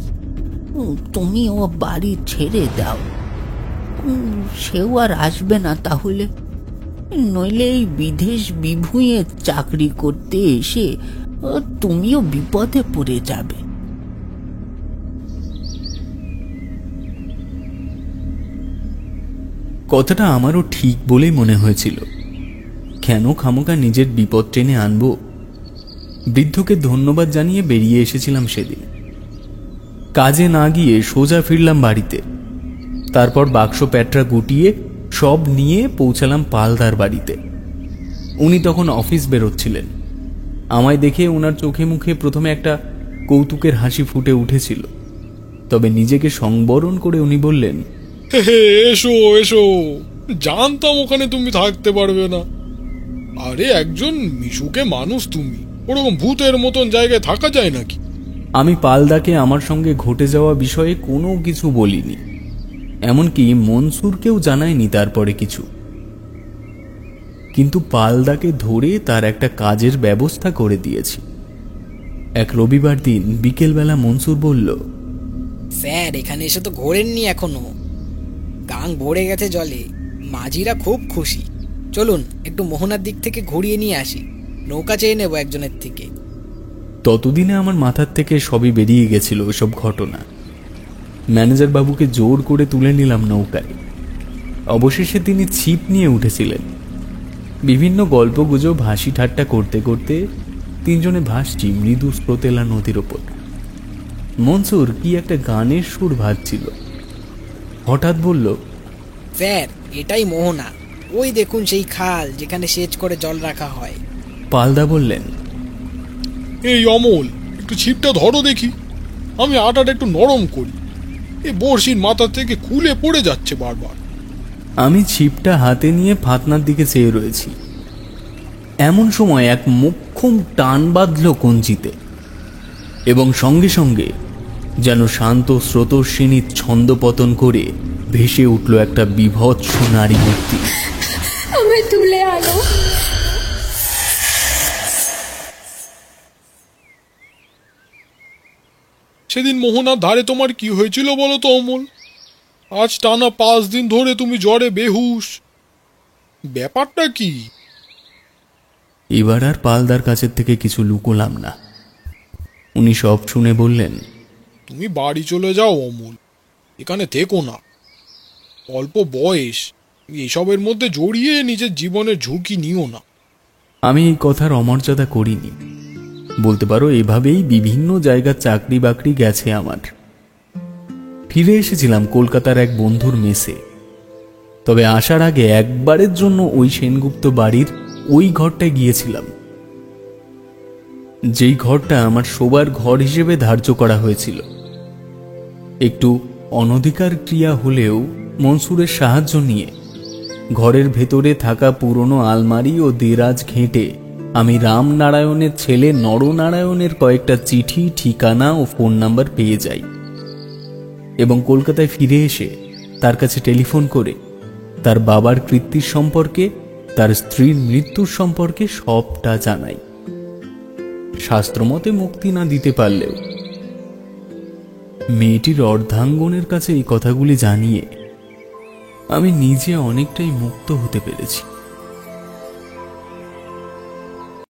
তুমি ও বাড়ি ছেড়ে দাও, সেও আর আসবে না তাহলে। নইলে এই বিদেশ বিভুঁয়ে চাকরি করতে এসে তুমিও বিপদে পড়ে যাবে। কথাটা আমারও ঠিক বলেই মনে হয়েছিল। কেন খামোকা নিজের বিপদ টেনে আনবো? বৃদ্ধকে ধন্যবাদ জানিয়ে বেরিয়ে এসেছিলাম সেদিন। কাজে না গিয়ে সোজা ফিরলাম বাড়িতে। তারপর বাক্স প্যাটরা গুটিয়ে সব নিয়ে পৌঁছালাম পালদার বাড়িতে। উনি তখন অফিস বেরোচ্ছিলেন। আমায় দেখে ওনার চোখে মুখে প্রথমে একটা কৌতুকের হাসি ফুটে উঠেছিল, তবে নিজেকে সংবরণ করে উনি বললেন, এসো এসো, জানতাম ওখানে তুমি থাকতে পারবে না। আরে একজন মিশুকে মানুষ তুমি, ওরকম ভূতের মতন জায়গায় থাকা যায় নাকি? আমি পালদাকে আমার সঙ্গে ঘটে যাওয়া বিষয়ে কোনো কিছু বলিনি, এমনকি মনসুরকেও জানাইনি তারপরে কিছু। কিন্তু পালদাকে ধরে তার একটা কাজের ব্যবস্থা করে দিয়েছি। এক রবিবার দিন বিকেলবেলা মনসুর বলল, স্যার এখানে এসে তো ঘোরেননি এখনো, গাং ভরে গেছে জলে, মাঝিরা খুব খুশি। চলুন একটু মোহনার দিক থেকে ঘুরিয়ে নিয়ে আসি, নৌকা চেয়ে নেবো একজনের থেকে। ততদিনে আমার মাথার থেকে সবই বেরিয়ে গেছিল ওসব ঘটনা। ম্যানেজার বাবুকে জোর করে তুলে নিলাম নৌকায়। অবশেষে তিনি ছিপ নিয়ে উঠেছিলেন। বিভিন্ন গল্পগুজব হাসি ঠাট্টা করতে করতে তিনজনে ভাসছি মৃদু স্রোতেলা নদীর ওপর। মনসুর কি একটা গানের সুর ভাজছিল। হঠাৎ বলল, স্যার এটাই মোহনা, ওই দেখুন সেই খাল যেখানে সেচ করে জল রাখা হয়। পালদা বললেন, এই অমল, একটু ছিপটা ধরো দেখি, আমি আটাটা একটু নরম করি, এই বড়শির মাথা থেকে খুলে পড়ে যাচ্ছে বারবার। আমি ছিপটা হাতে নিয়ে ফাতনার দিকে চেয়ে রয়েছি। এমন সময় এক মোক্ষম টান বাঁধল কঞ্চিতে, এবং সঙ্গে সঙ্গে যেন শান্ত স্রোতস্বিনী ছন্দপতন করে ভেসে উঠল একটা বিভৎস নারী মূর্তি। हमें तुले आनो। সেদিন মোহনার ধারে তোমার কি হয়েছিল বলো তো অমল? আজ টানা 5 দিন ধরে তুমি জ্বরে বেহুশ, ব্যাপারটা কি? এবার আর পালদার কাছের থেকে কিছু লুকোলাম না। উনি সব শুনে বললেন, তুমি বাড়ি চলে যাও অমল, এখানে থেকো না। অল্প বয়স, এসবের মধ্যে জড়িয়ে নিজের জীবনের ঝুঁকি নিও না। আমি এই কথার অমর্যাদা করিনি। বলতে পারো এভাবেই বিভিন্ন জায়গার চাকরি বাকরি গেছে আমার। ফিরে এসেছিলাম কলকাতার এক বন্ধুর মেসে। তবে আসার আগে একবারের জন্য ওই সেনগুপ্ত বাড়ির ওই ঘরটায় গিয়েছিলাম, যেই ঘরটা আমার শোবার ঘর হিসেবে ধার্য করা হয়েছিল। একটু অনধিকার ক্রিয়া হলেও মনসুরের সাহায্য নিয়ে ঘরের ভেতরে থাকা পুরনো আলমারি ও দেরাজ ঘেঁটে আমি রামনারায়ণের ছেলে নরনারায়ণের কয়েকটা চিঠি, ঠিকানা ও ফোন নাম্বার পেয়ে যাই, এবং কলকাতায় ফিরে এসে তার কাছে টেলিফোন করে তার বাবার কৃত্তির সম্পর্কে, তার স্ত্রীর মৃত্যুর সম্পর্কে সবটা জানাই। শাস্ত্রমতে মুক্তি না দিতে পারলেও মেয়েটির অর্ধাঙ্গনের কাছে এই কথাগুলি জানিয়ে আমি নিজে অনেকটাই মুক্ত হতে পেরেছি।